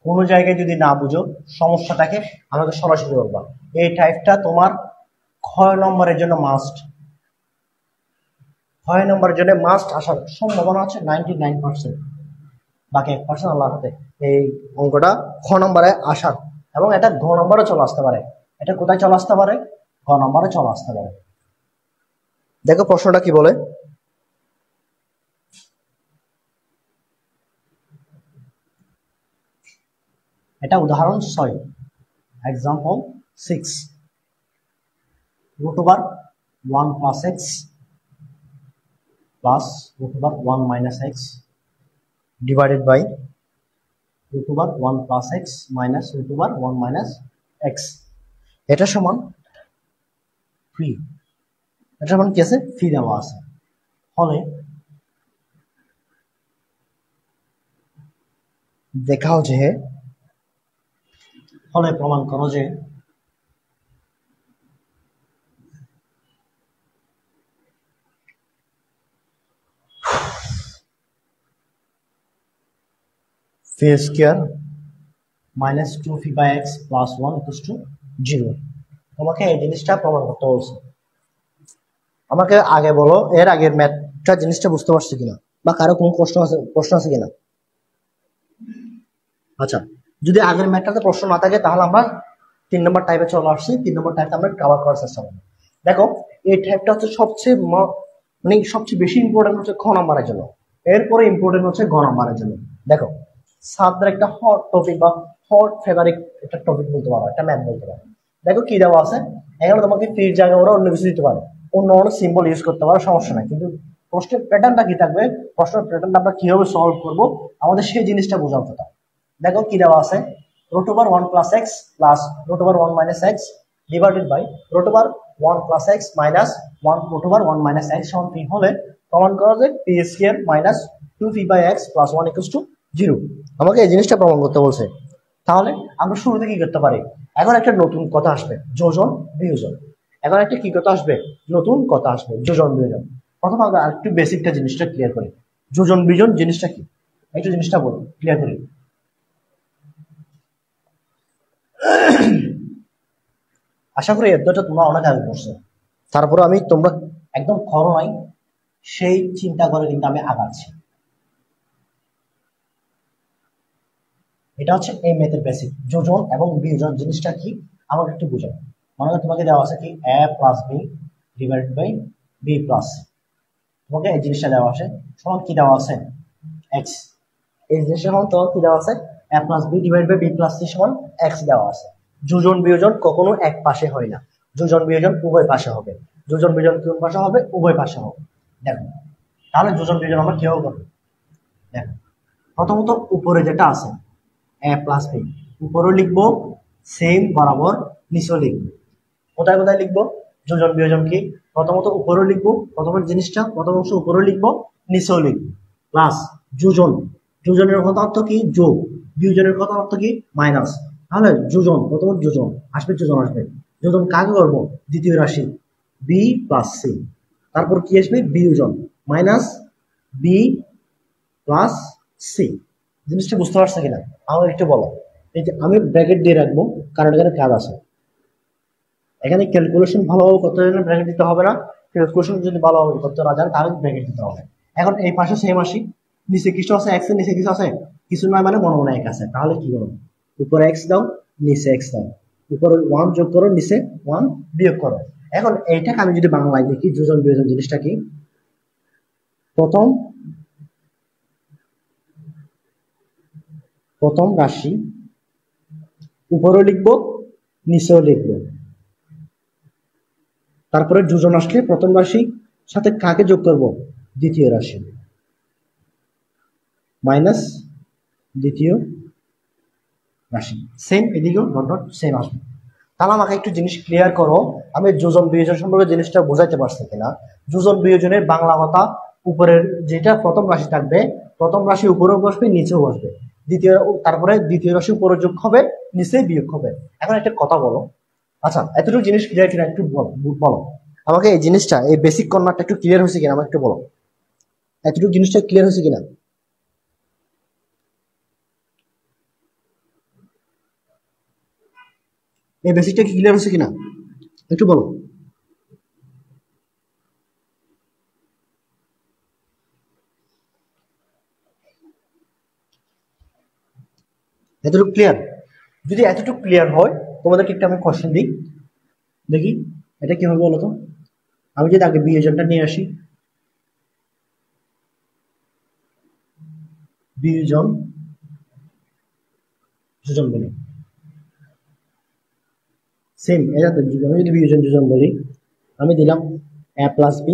Speaker 1: কোনো জায়গায় যদি না বুঝো সমস্যাটাকে আমাকে সরাসরি বলবা। এই টাইপটা তোমার 6 নম্বরের জন্য মাস্ট, 6 নম্বরের জন্য মাস্ট আসার সম্ভাবনা আছে 99%, বাকি 1% আল্লাহর হাতে। এই অঙ্কটা 6 নম্বরে আসার, এবং এটা ঘ নম্বরে চলে আসতে পারে। এটা কোথায় চলে আসতে পারে? ঘ নম্বরে চলে আসতে পারে। দেখো প্রশ্নটা কি বলে। এটা উদাহরণ 6, example 6, root over 1 plus x plus root over 1 minus x divided by root over 1 plus x minus root over 1 minus X. এটা সমান ফ্রি, এটা সমান কি আছে, ফ্রি দেওয়া আছে। ফলে দেখাও যে, ফলে প্রমাণ করো যে phi square minus 2 phi by x plus 1 equals to 0। তোমাকে এই জিনিসটা প্রমাণ করতে বলছে। আমাকে আগে বলো এর আগের ম্যাথটা জিনিসটা বুঝতে পারছো কিনা, বা কারো কোনো প্রশ্ন আছে কিনা। আচ্ছা, যদি আগের ম্যাথটাতে প্রশ্ন না থাকে তাহলে আমরা 3 নম্বর টাইপে চলে আসছি। 3 নম্বর টাইপটা আমরা কভার করার চেষ্টা করব। দেখো এই টাইপটা হচ্ছে সবচেয়ে মানে সবচেয়ে বেশি ইম্পর্টেন্ট হচ্ছে খ নাম্বারের জন্য, এরপরে ইম্পর্টেন্ট হচ্ছে গ নাম্বারের জন্য। দেখো সাতদের একটা হট টপিক বা হট ফেভারিট একটা টপিক বলতে পারো, একটা ম্যাথ বলতে পারো। দেখো কি দেওয়া আছে এখানে, তোমাকে ফির জায়গায় ওরা অন্য কিছু দিতে পারে, অন্য অন্য সিম্বল ইউজ করতে পারো, সমস্যা নাই। কিন্তু প্রশ্নের প্যাটার্নটা কি থাকবে, প্রশ্নের প্যাটার্নটা আমরা কিভাবে সলভ করবো আমাদের সেই জিনিসটা বোঝার কথা। দেখো কি দেওয়া আছে, root over 1 plus x plus root over 1 minus x divided by root over 1 plus x minus 1 root over 1 minus x সমান p হলে প্রমাণ করা যায় p square minus 2p by x plus 1 equals to 0। আমাকে এই জিনিসটা প্রমাণ করতে বলছে। তাহলে আমরা শুরুতে কি করতে পারি, এখন একটা নতুন কথা আসবে, যোজন বিয়োজন। এখন একটা কি কথা আসবে, নতুন কথা আসবে, যোজন বিয়োজন। প্রথম আমরা আরেকটু বেসিকটা জিনিসটা ক্লিয়ার করি, যোজন বিয়োজন জিনিসটা কি একটু জিনিসটা বলি, ক্লিয়ার করি। আশা করি এতটা তোমরা অনেক আগে পড়ছো, তারপরে আমি তোমরা একদম খর নাই সেই চিন্তা করে কিন্তু আমি আগাচ্ছি। এটা হচ্ছে এই ম্যাথের বেসিক, যোজন এবং বিয়োজন জিনিসটা কি আমাকে একটু বুঝাও। মনে হয় তোমাকে দেওয়া আছে কি a plus B divided by B plus, তোমাকে এই জিনিসটা দেওয়া আছে সমান কি দেওয়া আছে এক্স। এই জিনিসটা সমান তোমার কি দেওয়া আছে a plus B divide by B plus C সমান এক্স দেওয়া আছে। যোজন বিয়োজন কখনো এক পাশে হয় না, যোজন বিয়োজন উভয় পাশে হবে। যোজন বিয়োজন কোন পাশে হবে, উভয় পাশে হবে। দেখো তাহলে যোজন বিয়োজন আমরা কিভাবে করবো, দেখো প্রথমত উপরে যেটা আছে a প্লাস বি, উপরেও লিখবো সেম বরাবর নিচেও লিখবো। কোথায় কোথায় লিখবো, যোজন বিয়োজন কি প্রথমত উপরেও লিখবো, প্রথমের জিনিসটা প্রথম অংশ উপরেও লিখবো নিচেও লিখবো, প্লাস যোজন, যোজনের কথা অর্থ কি যোগ, বিয়োজনের কথা অর্থ কি মাইনাস। তাহলে যোজন প্রথম যোজন আসবে, যোজন আসবে, যোজন কাকে করবো দ্বিতীয় রাশি বি প্লাস সি, তারপর কি আসবে বিয়োজন মাইনাস বি প্লাস সি। জিনিসটা বুঝতে পারছে কিনা আমাকে একটু বলো। এই যে আমি ব্র্যাকেট দিয়ে রাখবো কারণ এখানে কাজ আছে, এখানে ক্যালকুলেশন ভালোভাবে করতে হলে ব্র্যাকেট দিতে হবে না, ক্যালকুলেশন যদি ভালোভাবে করতে না জানে তাহলে ব্র্যাকেট দিতে হবে। এখন এই পাশে সেম আসি, নিচে কিছু আছে এক্স এর নিচে কিছু আছে, কিছু নয় মানে মনে মনে এক আছে, তাহলে কি করো উপরে এক্স দাও নিচে এক্স দাও, উপরে 1 যোগ করো নিচে 1 বিয়োগ করো। এখন এইটাকে আমি যদি বাংলায় দেখি যোজন বিয়োজন জিনিসটা কি, প্রথম রাশি উপরেও লিখবো নিচেও লিখবো, তারপরে যোজন আসলে প্রথম রাশি সাথে কাকে যোগ করব দ্বিতীয় রাশি মাইনাস দ্বিতীয় রাশি, সেম এদিকেও ডট ডট সেম আসবে। তাহলে আমাকে একটু জিনিস ক্লিয়ার করো, আমি যোজন বিয়োজন সম্পর্কে জিনিসটা বোঝাইতে পারছি কিনা। যোজন বিয়োজনের বাংলা কথা, উপরের যেটা প্রথম রাশি থাকবে প্রথম রাশি উপরেও বসবে নিচেও বসবে, দ্বিতীয় তারপরে দ্বিতীয় রাশি উপরে যোগ হবে নিচে বিয়োগ হবে। এখন একটা কথা বলো, আচ্ছা এতটুকু জিনিস ক্লিয়ার কিনা একটু বলো আমাকে, এই জিনিসটা এই বেসিক কর্নারটা একটু ক্লিয়ার হয়েছে কিনা আমাকে একটু বলো, এতটুকু জিনিসটা ক্লিয়ার হয়েছে কিনা। এই বেসিকটা কি ক্লিয়ার হয়েছে কিনা একটু বলো। এতটুকু ক্লিয়ার, যদি এতটুকু ক্লিয়ার হয় তোমাদেরকে একটা আমি কোশ্চেন দিই, দেখি এটা কি হবে বলো তো। আমি যদি আগে বিয়োজনটা নিয়ে আসি, বিয়োজন যোজন বলি, সেম এটা তো আমি যদি বিয়োজন যোজন বলি, আমি দিলাম a plus B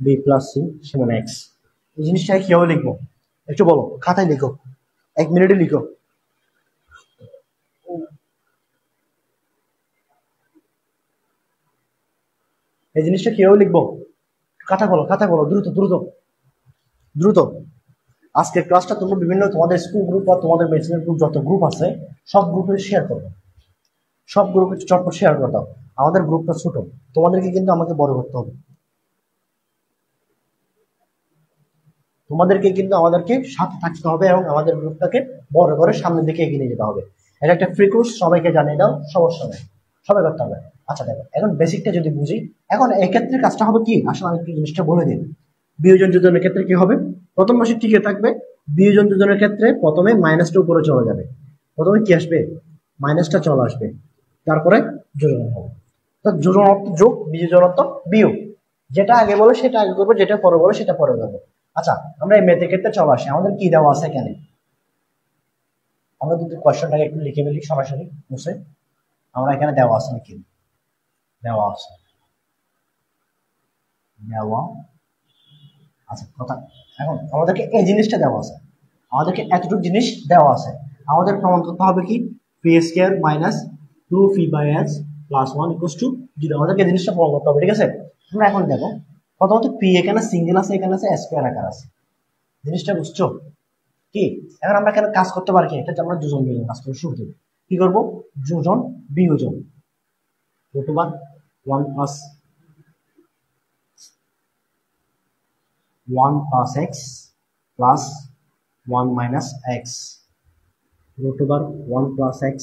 Speaker 1: B plus C সমান এক্স। এই জিনিসটা কিভাবে লিখবো, একটু বলো, খাতায় লিখো, 1 মিনিটে লিখো। এই জিনিসটা কিভাবে লিখবো? খাতা বলো, দ্রুত দ্রুত দ্রুত। আজকের ক্লাসটা তোমরা বিভিন্ন তোমাদের স্কুল গ্রুপ বা তোমাদের মেসেঞ্জার গ্রুপ যত গ্রুপ আছে সব গ্রুপে শেয়ার করবে, সব গ্রুপে চটপট শেয়ার করে দাও। আমাদের গ্রুপটা ছোট, তোমাদেরকে কিন্তু আমাকে বড় করতে হবে, তোমাদেরকে কিন্তু আমাদেরকে সাথে থাকতে হবে এবং আমাদের গ্রুপটাকে বড় করে সামনের দিকে এগিয়ে নিয়ে যেতে হবে। এটা একটা ফ্রি কোর্স, সবাইকে জানিয়ে দাও, সমস্যা নেই, সবাই করতে হবে। আচ্ছা দেখো, এখন বেসিকটা যদি বুঝি, এখন এই ক্ষেত্রে কাজটা হবে কি, আসলে আমি একটু জিনিসটা বলে দিই। বিয়োজন যোজনের ক্ষেত্রে কি হবে, প্রথম রাশি টিকে থাকবে। বিয়োজন যোজনের ক্ষেত্রে প্রথমে মাইনাসটা উপরে চলে যাবে, প্রথমে কি আসবে, মাইনাসটা চলে আসবে, তারপরে যোজন হবে। তো যোজন অর্থ যোগ, বিয়োজন অর্থ বিয়োগ। যেটা আগে বলে সেটা আগে করবো, যেটা পরে বলে সেটা পরে করবো। আচ্ছা, আমরা এই ম্যাথের ক্ষেত্রে চলে আসি, আমাদের কি দেওয়া আছে এখানে, আমরা যদি কোয়েশ্চনটাকে একটু লিখে ফেলি সরাসরি মুছে, আমরা এখানে দেওয়া আছে নাকি, দেওয়া আছে, দেওয়া আচ্ছা কথা। এখন আমাদেরকে এই জিনিসটা দেওয়া আছে, আমাদেরকে এতটুকু জিনিস দেওয়া আছে, আমাদের প্রমাণ করতে হবে কি, p square minus 2p/s plus 1 equals to 0। আমাদেরকে এই জিনিসটা প্রমাণ করতে হবে, ঠিক আছে। আমরা এখন দেখো, প্রথমত পি এখানে সিঙ্গেল আছে, এখানে আছে স্কয়ার আকার আছে, জিনিসটা বুঝছো কি। এখন আমরা এখানে কাজ করতে পারি কি, এটা আমরা যোজন বিয়োজন কাজ করবো। শুরুতে কি করব, যোজন বিয়োজন, অথবা 1 plus 1 + x plus 1 minus X, root over 1 + x।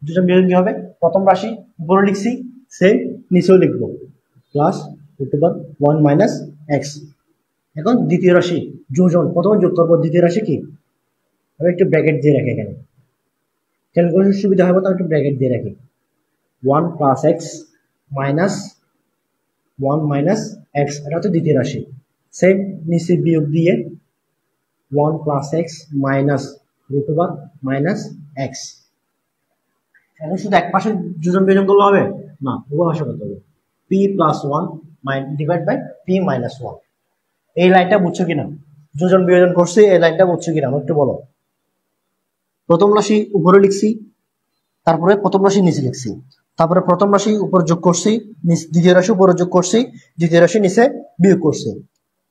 Speaker 1: দুটো মিলন কি হবে, প্রথম রাশি উপরে লিখছি, সেম নিচেও লিখবো, plus root over 1 minus x. এখন দ্বিতীয় রাশি যোজন, প্রথমে যোগ করবো, দ্বিতীয় রাশি কি, আমি একটু ব্র্যাকেট দিয়ে রাখি এখানে, ক্যালকুলেশন সুবিধা হবে তো একটু ব্র্যাকেট দিয়ে রাখি। 1 + x মাইনাস 1 মাইনাস এক্স, এটা হচ্ছে দ্বিতীয় রাশি। সেম নিচে বিয়োগ দিয়ে 1 + x minus root over minus x. এখন শুধু এক পাশে যোজন বিয়োজন করলে হবে না, উভয় পাশে করতে হবে। P plus 1 divide by P minus 1। এই লাইনটা বুঝছো কিনা, যোজন বিয়োজন করছি, এই লাইনটা বুঝছো কিনা একটু বলো। প্রথম রাশি উপরে লিখছি, তারপরে প্রথম রাশি নিচে লিখছি, তারপরে প্রথম রাশি উপর যোগ করছি, দ্বিতীয় রাশি উপরে যোগ করছি, দ্বিতীয় রাশি নিচে বিয়োগ করছি।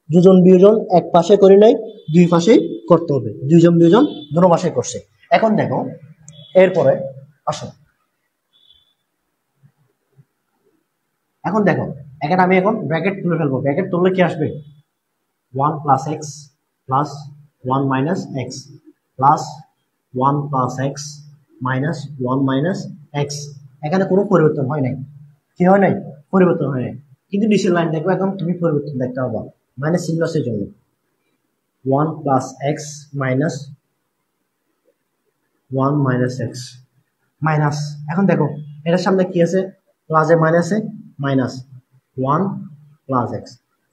Speaker 1: যোজন বিয়োজন এক পাশে করি নাই, দুই পাশেই করতে হবে, দুইজন বিয়োজন দুটো পাশে করছে। এখন দেখো, এরপরে আসো, এখন দেখো এখানে আমি এখন ব্র্যাকেট তুলে ফেলবো, ব্র্যাকেট তুললে কি আসবে, 1 + x plus 1 minus x plus 1 + x minus 1 minus x. এখানে কোনো পরিবর্তন হয় নাই, কি হয় নাই, পরিবর্তন হয় নাই। কিন্তু নিচের লাইন দেখো, এখন তুমি পরিবর্তন দেখতে পাবা, মাইনাস চিহ্ন আছে জন্য 1 + x minus 1 minus x minus. এখন দেখো এটার সামনে কি আছে, প্লাসে মাইনাসে মাইনাস 1 + x,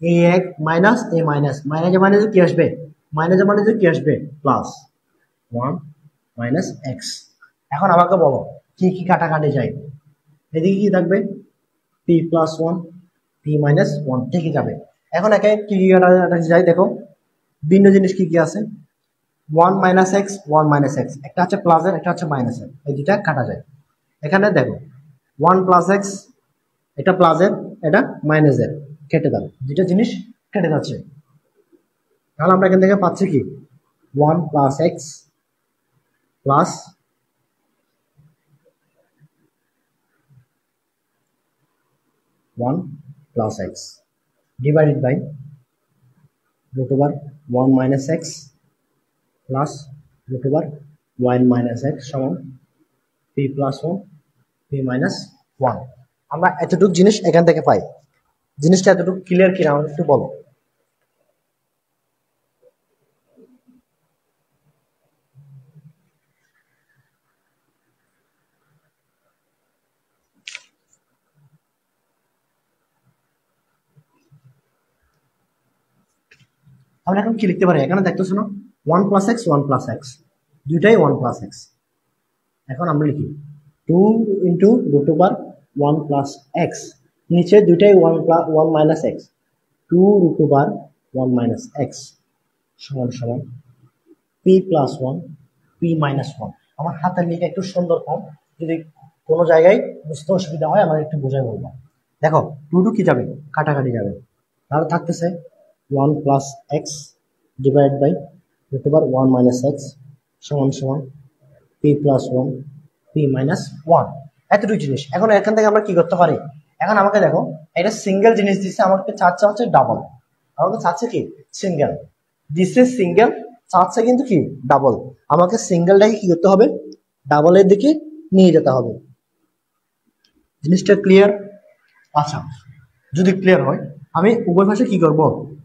Speaker 1: এই এক মাইনাস এই মাইনাস, মাইনাসে মাইনাসে কি আসবে, মাইনাসে মাইনাসে কি আসবে, প্লাস 1 মাইনাস এক্স। এখন আমাকে বলো কি কি কাটাকাটি যায়, এদিকে কি থাকবে, পি প্লাস 1 পি মাইনাস 1 ঠিকই যাবে। এখন একে কি কি কাটাকাটি যায় দেখো, ভিন্ন জিনিস কি কি আছে, 1 মাইনাস এক্স 1 মাইনাস এক্স, একটা হচ্ছে প্লাসের একটা হচ্ছে মাইনাসের, এই দুটা কাটা যায়। এখানে দেখো 1 + x, এটা প্লাসের এটা মাইনাসের, কেটে দাও, দুটা জিনিস কেটে যাচ্ছে। তাহলে আমরা এখান থেকে পাচ্ছি কি, 1 + x plus 1 + x divided by root over 1 minus x plus root over 1 minus x সমান পি প্লাস 1 পি মাইনাস 1। আমরা এতটুকু জিনিস এখান থেকে পাই, জিনিসটা এতটুকু ক্লিয়ার কিনা আমাকে একটু বলো। আমরা এখন কি লিখতে পারি, এখানে দেখতেছো না 1 + x 1 + x, দুইটাই 1 + x। এখন আমরা লিখি 2 × রুট ওভার 1 + x, নিচে দুইটাই 1 মাইনাস এক্স, 2√1 minus x সমান সমান p plus 1 p minus 1। আমার হাতের লেখা একটু সুন্দর কম, যদি কোনো জায়গায় বুঝতে অসুবিধা হয় আমার একটু বোঝাই বলবো। দেখো 2 কি যাবে, কাটাকাটি যাবে, তাহলে থাকতেছে 1 plus x divided by √1 minus x সমান সমান p plus 1 p minus 1। এতটুকু জিনিস। এখন এখান থেকে আমরা কি করতে পারি, এখন আমাকে দেখো এটা সিঙ্গেল জিনিস দিচ্ছে, আমাকে চাচ্ছে হচ্ছে ডাবল, আমাকে চাচ্ছে কি সিঙ্গেল দিচ্ছে, সিঙ্গেল চাচ্ছে কিন্তু কি ডাবল, আমাকে সিঙ্গেলটাকে কি করতে হবে, ডাবলের দিকে নিয়ে যেতে হবে। জিনিসটা ক্লিয়ার? আচ্ছা, যদি ক্লিয়ার হয় আমি উভয় পাশে কি করব,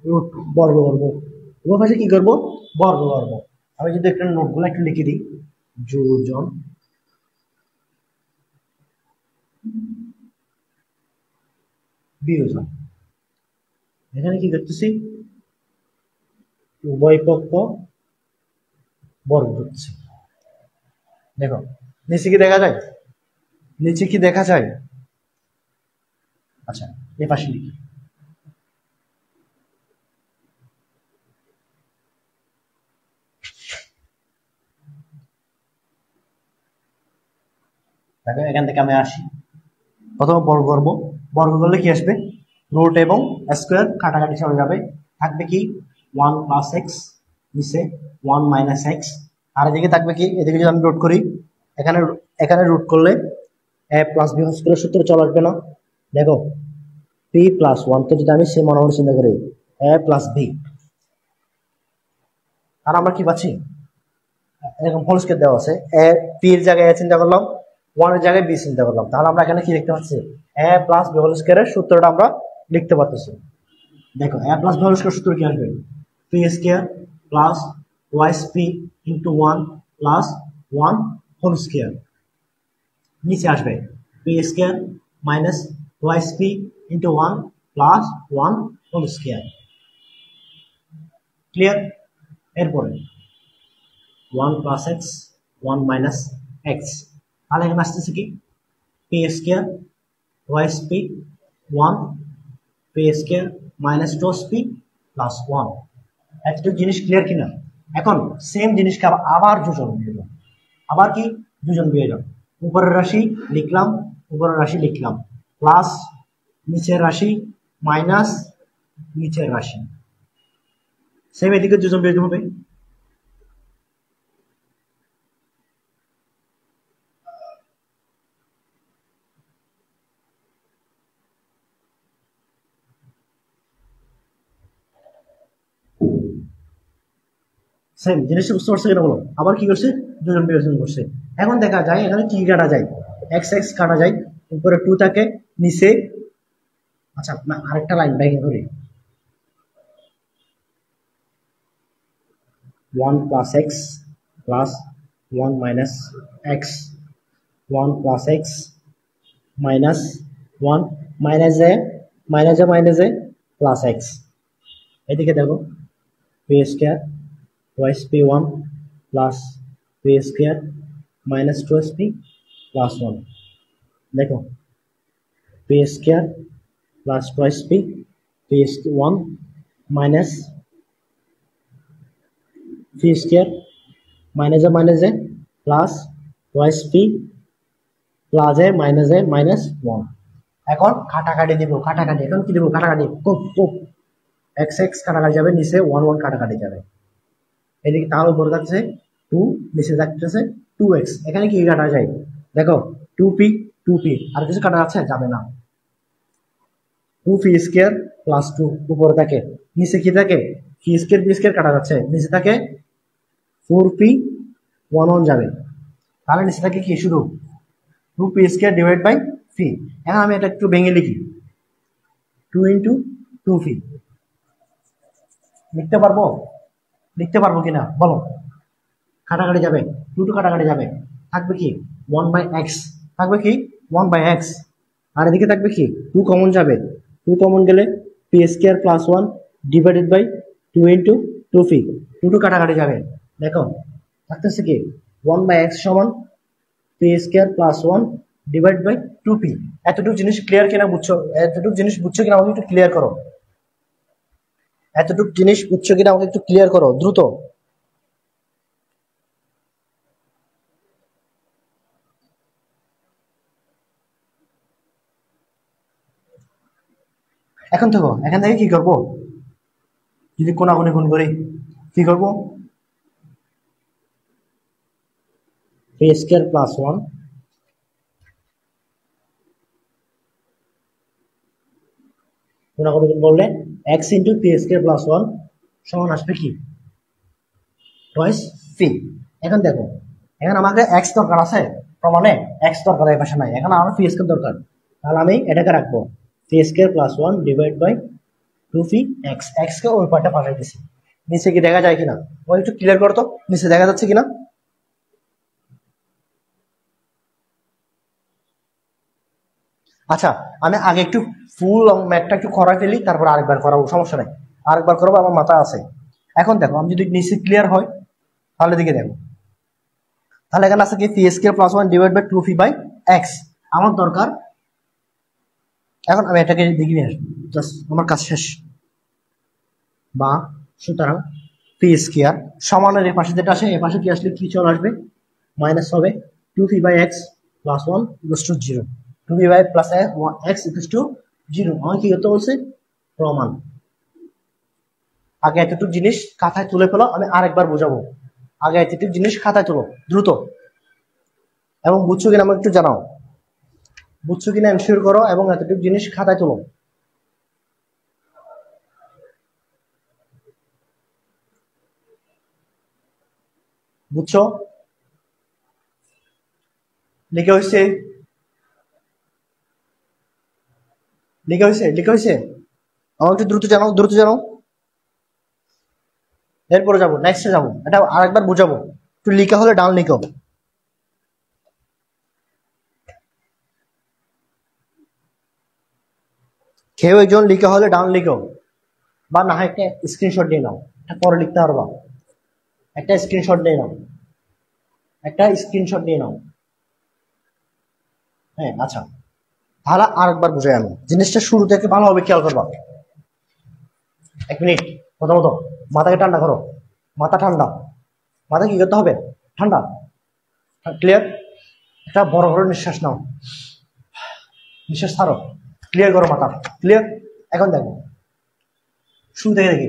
Speaker 1: রুট বর্গ করব, উভয় পাশে কি করব, বর্গ করব। আমি যদি একটা নোটগুলো একটু লিখে দিই, যোজন বিয়োজন, এখানে কি করতেছি, উভয় পক্ষ বর্গ করতেছি। দেখো নিচে কি দেখা যায়, নিচে কি দেখা যায়, আচ্ছা এ পাশে লিখি, দেখো এখান থেকে আমি আসি, প্রথমে বর্গ করব, বর্গ করলে কি আসবে, রুট এবং স্কোয়ার কাটাকাটি চলে যাবে, থাকবে কি 1 plus x, নিচে 1 minus x, আর এদিকে থাকবে কি, এদিকে যদি আমি রুট করি, এখানে এখানে রুট করলে a plus b স্কোয়ার সূত্র চলে আসবে না। দেখো p plus 1, তো যদি আমি সে মনে মনে চিন্তা করি a plus b, আর আমরা কি পাচ্ছি, এরকম হোল স্কয়ার দেওয়া আছে, a p এর জায়গায় a চিন্তা করলাম, 1 এর জায়গায় b চিন্তা করলাম, তাহলে আমরা এখানে কি লিখতে পাচ্ছি, a plus b হোল স্কয়ারের সূত্রটা আমরা লিখতে পারতেছি। দেখো a plus b whole square সূত্র কি আসবে, p square plus twice p into 1 plus 1 whole square, নিচে আসবে p square minus twice p into 1 plus 1 whole square. Clear? এরপরে 1 plus x 1 minus x, তাহলে এখানে আসতেছে কি p square twice p 1 p square minus 2p plus 1। এতটুকু জিনিস clear কিনা? এখন সেম জিনিসকে আবার যোজন বিয়োজন, আবার কি যোজন বিয়োজন, উপরের রাশি লিখলাম, উপরের রাশি লিখলাম, প্লাস নিচের রাশি মাইনাস নিচের রাশি, সেম এদিকে যোজন বিয়োজন হবে। সেম জিনিসটা বুঝতে পারছে কিনা বলো, আবার কি করছে, যোজন বিয়োজন করছে। এখন দেখা যায় এখানে কি কাটা যায়, এক্স এক্স কাটা যায়, উপরে 2 থাকে, নিচে, আচ্ছা আরেকটা লাইন ব্যাকিং করি, 1 plus x plus 1 minus x, 1 plus x minus 1 minus a minus a plus x, এদিকে দেখো p square twice p1 plus p square minus 2p plus 1, দেখো p square plus twice p p1 minus p square minus a plus twice p plus a minus 1। এখন কাটাকাটি দিব, কাটাকাটি, এখন কি দিব, কাটাকাটি, কোপ কোপ, এক্স এক্স কাটাকাটি যাবে, নিচে 1 1 কাটাকাটি যাবে, এদিকে তার উপরে থাকছে 2, নিচে থাকতেছে 2x, এখানে কি কাটা যায়, দেখো 2p 2p, আর কিছু কাটা যাচ্ছে, যাবে না, 2p স্কয়ার প্লাস 2 উপরে থাকে, নিচে কি থাকে, p স্কয়ার কাটা যাচ্ছে, নিচে থাকে 4p 1 1 যাবে, তাহলে নিচে থাকে কি শুধু 2p square divide by p। এখন আমি এটা একটু ভেঙে লিখি, 2 into 2p, লিখতে পারবো, লিখতে পারবো কিনা বলো, কাটাকাটি যাবে, 2 2 কাটাকাটি যাবে, থাকবে কি 1 বাই x, থাকবে কি 1 বাই x, আর এদিকে থাকবে কি 2 কমন যাবে, 2 কমন গেলে p square plus 1 divided by 2 into 2p, 2 2 কাটাকাটি যাবে, দেখো থাকতেছে কি 1 বাই x সমান p square plus 1 divide by 2p। এতটুকু জিনিস ক্লিয়ার কিনা বুঝছো, এতটুকু জিনিস বুঝছো কিনা আমাকে একটু ক্লিয়ার করো। এতটুকু জিনিস বুঝছো কিনা আমাকে একটু ক্লিয়ার করো দ্রুত। এখন দেখো এখান থেকে কি করব, যদি কোনাকুনি গুণ করি কি করব, পি স্কয়ার প্লাস 1 কোনাকুনি গুণ করলে x into p square plus 1 সমান আসবে কি টয়েস পি। এখন দেখো এখন আমাকে x দরকার আছে প্রমাণে, x দরকার এই পাশে নাই, এখন আমার পি স্কয়ার দরকার, তাহলে আমি এটাকে রাখবো p square plus 1 divide by 2p x, x কে ওই পার্টে পাঠিয়ে দিছি। নিচে কি দেখা যায় কিনা ও একটু ক্লিয়ার করো তো, নিচে দেখা যাচ্ছে কিনা। আচ্ছা আমি আগে একটু ফুল ম্যাথটা একটু করা ফেলি, তারপর আরেকবার করাবো, সমস্যা নাই, আরেকবার করবো, আমার মাথা আছে। এখন দেখো আমি যদি নিচে ক্লিয়ার হয় তাহলে দিকে দেখো, তাহলে এখানে আছে কি p square plus 1 divide by 2p by x আমার দরকার। এখন আমি এটাকে দেখি নিয়ে আসবো, জাস্ট আমার কাজ শেষ। বা সুতরাং পি স্কয়ার সমানের এই পাশে যেটা আসে এই পাশে কি আসলে কি চলে আসবে, মাইনাস হবে 2p by x plus 1 equals to 0, 2p by plus x equals to 0। আমার কি করতে বলছে, প্রমাণ। আগে এতটুকু জিনিস খাতায় তুলে ফেলো, আমি আরেকবার বোঝাবো। আগে এতটুকু জিনিস খাতায় তুলো দ্রুত, এবং বুঝছো কিনা আমাকে একটু জানাও, বুঝছো কিনা এনশিওর করো, এবং এতটুকু জিনিস খাতায় তুলো। বুঝছো, লিখে হয়েছে, লিখে হয়েছে, লিখে হয়েছে, আমাকে একটু দ্রুত জানাও, দ্রুত জানাও। এরপরে যাবো, নেক্সটে যাবো, এটা আরেকবার বুঝাবো, একটু লিখা হলে ডান লিখো। কেউ একজন লিখা হলে ডান লিখো, বা না হয় একটা স্ক্রিনশট নিয়ে নাও, এটা পরে লিখতে পারবা, একটা স্ক্রিনশট নিয়ে নাও, একটা স্ক্রিনশট নিয়ে নাও। হ্যাঁ আচ্ছা, তাহলে আরেকবার বুঝাই আমি জিনিসটা শুরু থেকে ভালোভাবে খেয়াল করবা। 1 মিনিট, প্রথমত মাথাকে ঠান্ডা করো, মাথা ঠান্ডা, মাথা কি করতে হবে, ঠান্ডা, ক্লিয়ার। একটা বড় বড় নিঃশ্বাস নাও, নিঃশ্বাস ছাড়ো, ক্লিয়ার করো মাথা, ক্লিয়ার। এখন দেখো শুরু থেকে দেখি,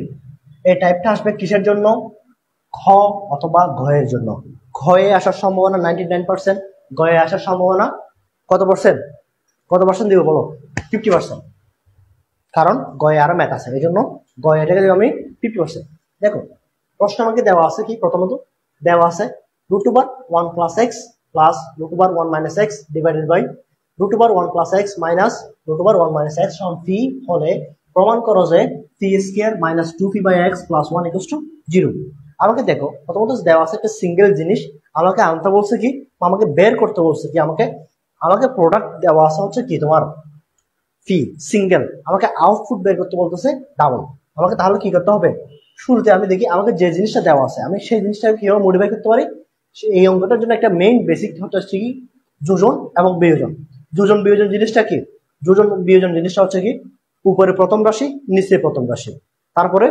Speaker 1: এই টাইপটা আসবে কিসের জন্য, খ অথবা ঘয়ের জন্য। ঘয়ে আসার সম্ভাবনা 99%, গয়ে আসার সম্ভাবনা কত পার্সেন্ট, কত পার্সেন্ট দিব বলো, 50%, কারণ গয়ে আরো ম্যাথ আছে, এই জন্য গয়ে এটাকে দেবো আমি 50%। দেখো প্রশ্ন আমাকে দেওয়া আছে কি, প্রথমত দেওয়া আছে root over 1 plus x plus root over 1 minus x divided by root over 1 plus x minus root over 1 minus x সমান পি হলে প্রমাণ করো যে p square minus 2p by x plus 1 equals to 0। আমাকে দেখো প্রথমত দেওয়া আছে একটা সিঙ্গেল জিনিস, আমাকে আনতে বলছে কি, আমাকে বের করতে বলছে কি, আমাকে আমাকে প্রোডাক্ট দেওয়া আছে হচ্ছে কি তোমার পি সিঙ্গেল, আমাকে আউটপুট বের করতে বলতেছে ডাবল। আমাকে তাহলে কি করতে হবে, শুরুতে আমি দেখি আমাকে যে জিনিসটা দেওয়া আছে আমি সেই জিনিসটাকে কিভাবে মডিফাই করতে পারি। এই অঙ্কটার জন্য একটা মেইন বেসিক হচ্ছে কি যোজন এবং বিয়োজন। যোজন বিয়োজন জিনিসটা কি, যোজন বিয়োজন জিনিসটা হচ্ছে কি উপরে প্রথম রাশি নিচে প্রথম রাশি, তারপরে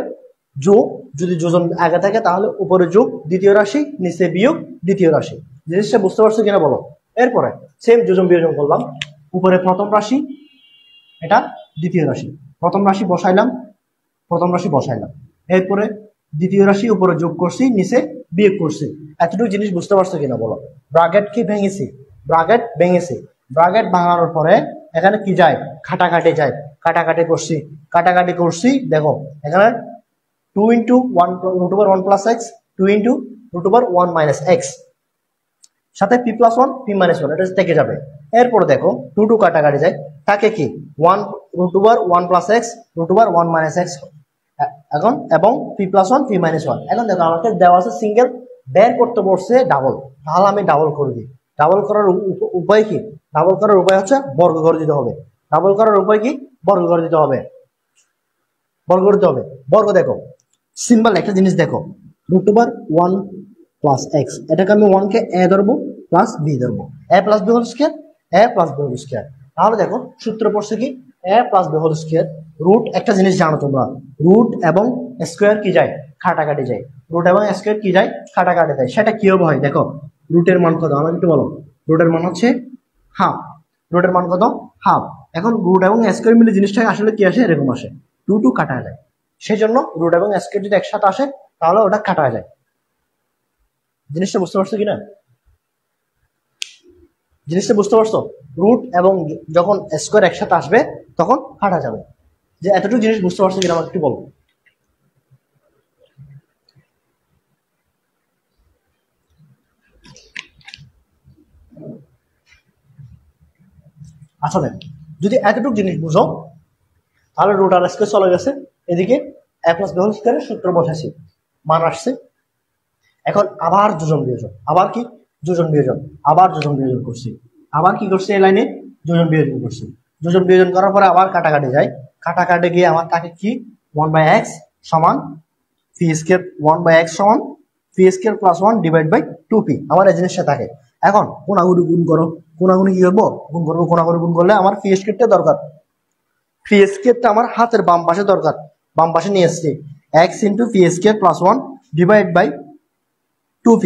Speaker 1: যোগ, যদি যোজন আগে থাকে তাহলে উপরে যোগ দ্বিতীয় রাশি, নিচে বিয়োগ দ্বিতীয় রাশি। জিনিসটা বুঝতে পারছো কিনা বলো। এরপরে সেম যোজন বিয়োজন করলাম, উপরে প্রথম রাশি এটা দ্বিতীয় রাশি, প্রথম রাশি বসাইলাম, প্রথম রাশি বসাইলাম, এরপরে দ্বিতীয় রাশি উপরে যোগ করছি নিচে বিয়োগ করছি। এতটুকু জিনিস বুঝতে পারছো কিনা বলো। ব্রাকেট কি ভেঙেছি, ব্রাকেট ভেঙেছি, ব্রাকেট ভাঙানোর পরে এখানে কি যায়, কাটাকাটি যায়, কাটাকাটি করছি, কাটাকাটি করছি। দেখো এখানে 2 into 1 root over 1 plus x, 2 into root over 1 minus x, সাথে পি প্লাস 1 পি মাইনাস 1 এটা থেকে যাবে। এরপরে দেখো 2 2 কাটাকাটি যায়, থাকে কি 1 root over 1 plus x root over 1 minus x, এখন এবং পি প্লাস 1 পি মাইনাস 1। এখন দেখো আমাকে দেওয়া আছে সিঙ্গেল, বের করতে বলছে ডাবল, তাহলে আমি ডাবল করে দিই। ডাবল করার উপায় কি, ডাবল করার উপায় হচ্ছে বর্গ করে দিতে হবে। ডাবল করার উপায় কি, বর্গ করে দিতে হবে, বর্গ করতে হবে। বর্গ দেখো সিম্বল একটা জিনিস দেখো, রুট ওভার 1 প্লাস এক্স, এটাকে আমি 1 কে এ ধরবো প্লাস বি ধরবো, A plus B whole square, A plus B whole square. তাহলে দেখো সূত্র পড়ছে কি A plus B whole square. Root একটা জিনিস জানো তোমরা, রুট এবং স্কোয়ার কি যায়, কাটাকাটি যায়। রুট এবং স্কোয়ার কি যায়, কাটাকাটি যায়। সেটা কি হবে হয় দেখো, রুটের মান কত আমাকে একটু বলো। রুটের মান হচ্ছে হাফ। রুটের মান কত, হাফ। এখন রুট এবং স্কোয়ার মিলে জিনিসটা আসলে কি আসে, এরকম আসে, টু টু কাটা যায়। সেই জন্য রুট এবং স্কোয়ার যদি একসাথে আসে তাহলে ওটা কাটা যায়। জিনিসটা বুঝতে পারছো কিনা, জিনিসটা বুঝতে পারছো? রুট এবং যখন স্কোয়ার একসাথে আসবে তখন কাটা যাবে। যে এতটুকু জিনিস বুঝতে পারছো কিনা আমাকে একটু বলো। আচ্ছা দেখ, যদি এতটুকু জিনিস বুঝো তাহলে রুট আর স্কোয়ার চলে গেছে, এদিকে এ প্লাস বি হোল স্কোয়ারের সূত্র বসাইছি, মান আসছে। এখন আবার যোজন বিয়োজন, আবার কি যোজন বিয়োজন, আবার যোজন বিয়োজন করছি, আবার কি করছি এই লাইনে যোজন বিয়োজন করছি। যোজন বিয়োজন করার পরে আবার কাটাকাটি যায়, কাটাকাটি গিয়ে আমার থাকে কি 1/x সমান পি স্কয়ার, 1/x সমান p square plus 1 divide by 2p, আমার এই জিনিসটা থাকে। এখন কোনাগুনি গুণ করো, কোনাগুনি কি করবো, গুণ করবো। কোনাগুনি গুণ করলে আমার পি স্কয়ারটা দরকার, পি স্কয়ারটা আমার হাতের বাম পাশে দরকার, বাম পাশে নিয়ে এসছি। x into p square plus 1 divide by 2p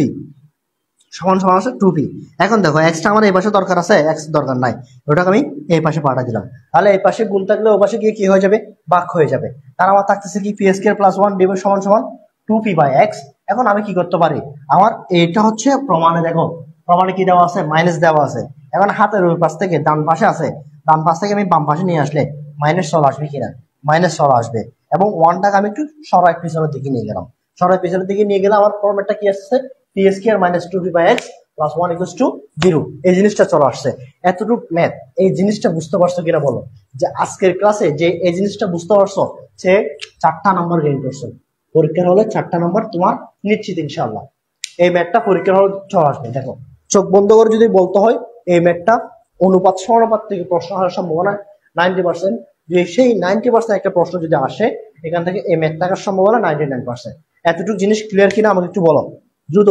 Speaker 1: সমান সমান আছে 2p। এখন দেখো এক্সটা আমার এই পাশে দরকার আছে, এক্স দরকার নাই, ওটাকে আমি এই পাশে পাঠা দিলাম। তাহলে এই পাশে গুণ থাকলে ও পাশে গিয়ে কি হয়ে যাবে, ভাগ হয়ে যাবে। তার আমার থাকতেছে কি পি স্কয়ার প্লাস 1 ডিভাইড সমান সমান 2p বাই এক্স। এখন আমি কি করতে পারি, আমার এইটা হচ্ছে প্রমাণে, দেখো প্রমাণে কি দেওয়া আছে, মাইনাস দেওয়া আছে। এখন হাতের ওই পাশ থেকে ডান পাশে আছে, ডান পাশ থেকে আমি বাম পাশে নিয়ে আসলে মাইনাস চলে আসবে কিনা, মাইনাস চলে আসবে। এবং ওয়ানটাকে আমি একটু সরাই পিছনের দিকে নিয়ে গেলাম, সরাই পিছনের দিকে নিয়ে গেলে আমার ফর্মেটটা কি আসছে, p square minus 2p by x plus 1 equals to 0। এই জিনিসটা চলে আসছে। এতটুকু ম্যাথ, এই জিনিসটা বুঝতে পারছো কিনা বলো। যে আজকের ক্লাসে যে এই জিনিসটা বুঝতে পারছো, সে 4টা নাম্বার গেইন করছো। পরীক্ষার হলে 4টা নাম্বার তোমার নিশ্চিত ইনশাআল্লাহ। এই ম্যাথটা পরীক্ষার হলে চলে আসবে। দেখো চোখ বন্ধ করে যদি বলতে হয়, এই ম্যাথটা অনুপাত সমানুপাত থেকে প্রশ্ন আসার সম্ভাবনা 90%। যে সেই 90% একটা প্রশ্ন যদি আসে এখান থেকে এই ম্যাথ থাকার সম্ভাবনা 99%। এতটুকু জিনিস ক্লিয়ার কিনা আমাকে একটু বলো দ্রুত।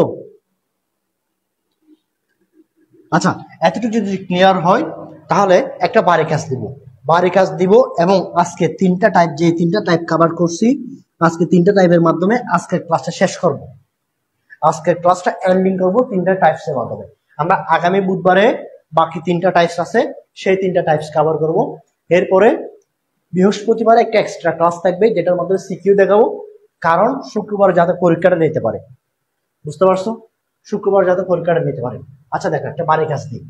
Speaker 1: আচ্ছা, এতটুকু যদি ক্লিয়ার হয় তাহলে একটা বাড়ি কাজ দিব, বাড়ি কাজ দিব। এবং আজকে 3টা টাইপ, যে 3টা টাইপ কভার করছি, আজকে 3টা টাইপের মাধ্যমে আজকের ক্লাসটা শেষ করব। আজকের ক্লাসটা এন্ডিং করব 3টা টাইপস এর মাধ্যমে। আমরা আগামী বুধবারে বাকি 3টা টাইপস আছে, সেই 3টা টাইপস কভার করব। এরপরে বৃহস্পতিবারে একটা এক্সট্রা ক্লাস থাকবে যেটার মধ্যে সিকিউ দেখাবো, কারণ শুক্রবার যাতে পরীক্ষাটা নিতে পারে, বুঝতে পারছো, শুক্রবার যাতে পরীক্ষাটা নিতে পারে। আচ্ছা দেখো একটা বাড়ি কাজ দিই,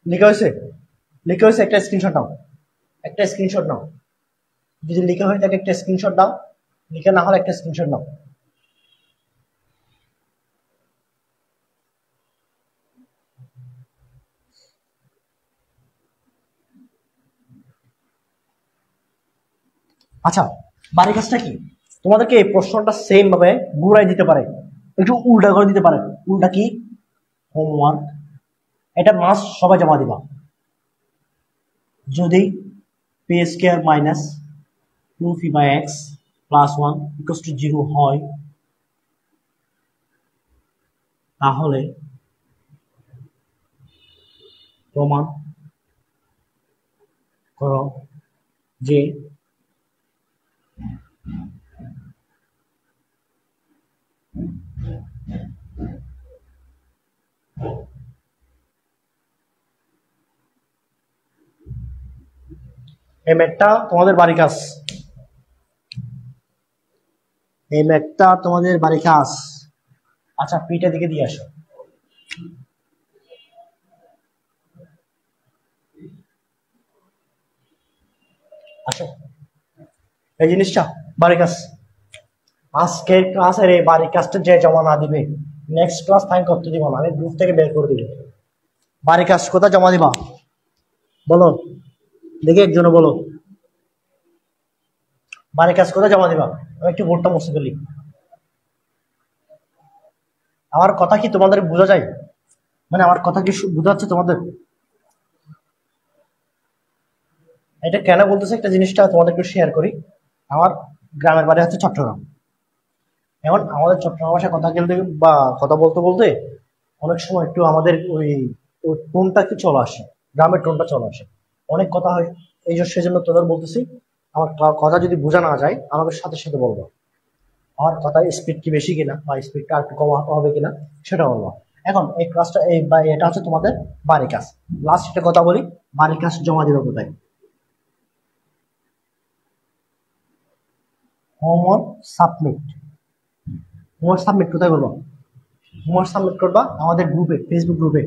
Speaker 1: লেখা হয়েছে, লেখা হয়েছে, একটা স্ক্রিনশট নাও, একটা স্ক্রিনশট নাও। যদি লেখা হয়ে থাকে একটা স্ক্রিনশট দাও, লেখা না হলে একটা স্ক্রিনশট নাও। আচ্ছা বাড়ি কাজটা কি, তোমাদেরকে এই প্রশ্নটা সেম ভাবে ঘুরাই দিতে পারে, একটু উল্টা করে দিতে পারে। উল্টা কি, হোমওয়ার্ক। এটা মাস সবাই জমা দিবা। যদি p square minus 2p by x plus 1 equals to 0 হয় তাহলে প্রমাণ করো যে এই ম্যাথটা তোমাদের বাড়ি কাজ, এই ম্যাথটা তোমাদের বাড়ি কাজ। আচ্ছা পিটা দিকে দিয়ে আসো। আচ্ছা এই জিনিসটা বাড়ি কাজ, আজকের ক্লাসের এই বাড়ির কাজটা যে জমা না দিবে নেক্সট ক্লাস টাইম করতে দিব না, আমি গ্রুপ থেকে বের করে দিব। বাড়ির কাজ কোথায় জমা দিবা বলো দেখি, একজনে বলো বাড়ির কাজ কোথায় জমা দিবা। আমি একটু বোর্ডটা মুছে ফেলি। আমার কথা কি তোমাদের বোঝা যায়, মানে আমার কথা কি বোঝা যাচ্ছে তোমাদের? এটা কেন বলতেছে একটা জিনিসটা তোমাদেরকে শেয়ার করি। আমার গ্রামের বাড়ি হচ্ছে চট্টগ্রাম। এখন আমাদের চট্টগ্রাম ভাষায় কথা বলতে বা কথা বলতে বলতে অনেক সময় একটু আমাদের ওই টোনটা একটু চলে আসে, গ্রামের টোনটা চলে আসে। অনেক কথা হয় এই যে সেজন্য তোদের বলতেছি, আমার কথা যদি বোঝা না যায় আমাকে সাথে সাথে বলবো, আমার কথার স্পিড কি বেশি কিনা বা স্পিডটা একটু কম হবে কিনা সেটা বলবো। এখন এই ক্লাসটা এই বা এটা হচ্ছে তোমাদের বাড়ি কাজ। লাস্ট একটা কথা বলি, বাড়ি কাজ জমা দিবে কোথায়? Homework submit. হোমওয়ার্ক সাবমিট কোথায় করবো? হোমওয়ার্ক সাবমিট করবা আমাদের গ্রুপে, ফেসবুক গ্রুপে,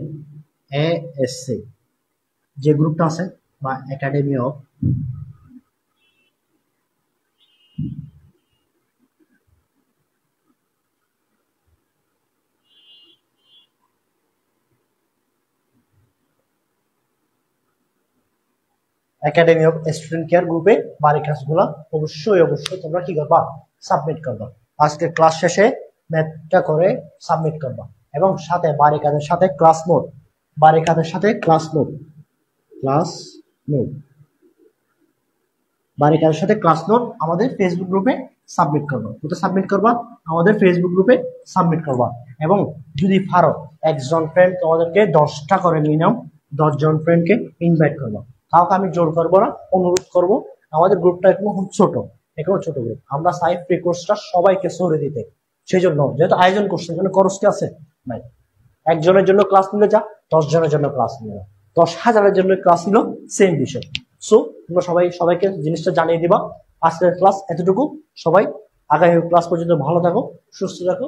Speaker 1: এএসসি যে গ্রুপটা আছে, বা একাডেমি অফ স্টুডেন্ট কেয়ার গ্রুপে বাড়ির কাজগুলো অবশ্যই অবশ্যই তোমরা কি করবা? সাবমিট করবা। আজকে ক্লাস শেষে ম্যাথটা করে সাবমিট করবা, এবং সাথে বাড়ির কাজের সাথে ক্লাস নোট, বাড়ির কাজের সাথে ক্লাস নোট, ক্লাস নোট, বাড়ির কাজের সাথে ক্লাস নোট আমাদের ফেসবুক গ্রুপে সাবমিট করবা। কোথায় সাবমিট করবা? আমাদের ফেসবুক গ্রুপে সাবমিট করবা। এবং যদি পারো একজন ফ্রেন্ড তোমাদেরকে 10টা করে মিনিমাম 10জন ফ্রেন্ডকে ইনভাইট করবা। কাউকে আমি জোর করবো না, অনুরোধ করবো। আমাদের গ্রুপটা এখন খুব ছোট, এখনো ছোট গ্রুপ। আমরা চাই ফ্রি কোর্সটা সবাইকে সরে দিতে। সেই জন্য যেহেতু আয়োজন করছে, এখানে খরচ কি আছে? নাই। একজনের জন্য ক্লাস নিলে যা, 10 জনের জন্য ক্লাস নিলে যা, 10,000-এর জন্য ক্লাস নিল, সেম বিষয়। সো তোমরা সবাইকে জিনিসটা জানিয়ে দিবা। আজকের ক্লাস এতটুকু। সবাই আগামী ক্লাস পর্যন্ত ভালো থাকো, সুস্থ থাকো।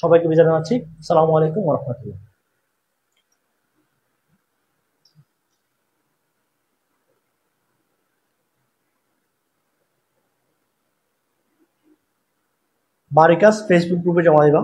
Speaker 1: সবাইকে বিদায় জানাচ্ছি। আসসালামু আলাইকুম ওয়া রাহমাতুল্লাহ। বারিকাস ফেসবুক গ্রুপে জমা দিবা।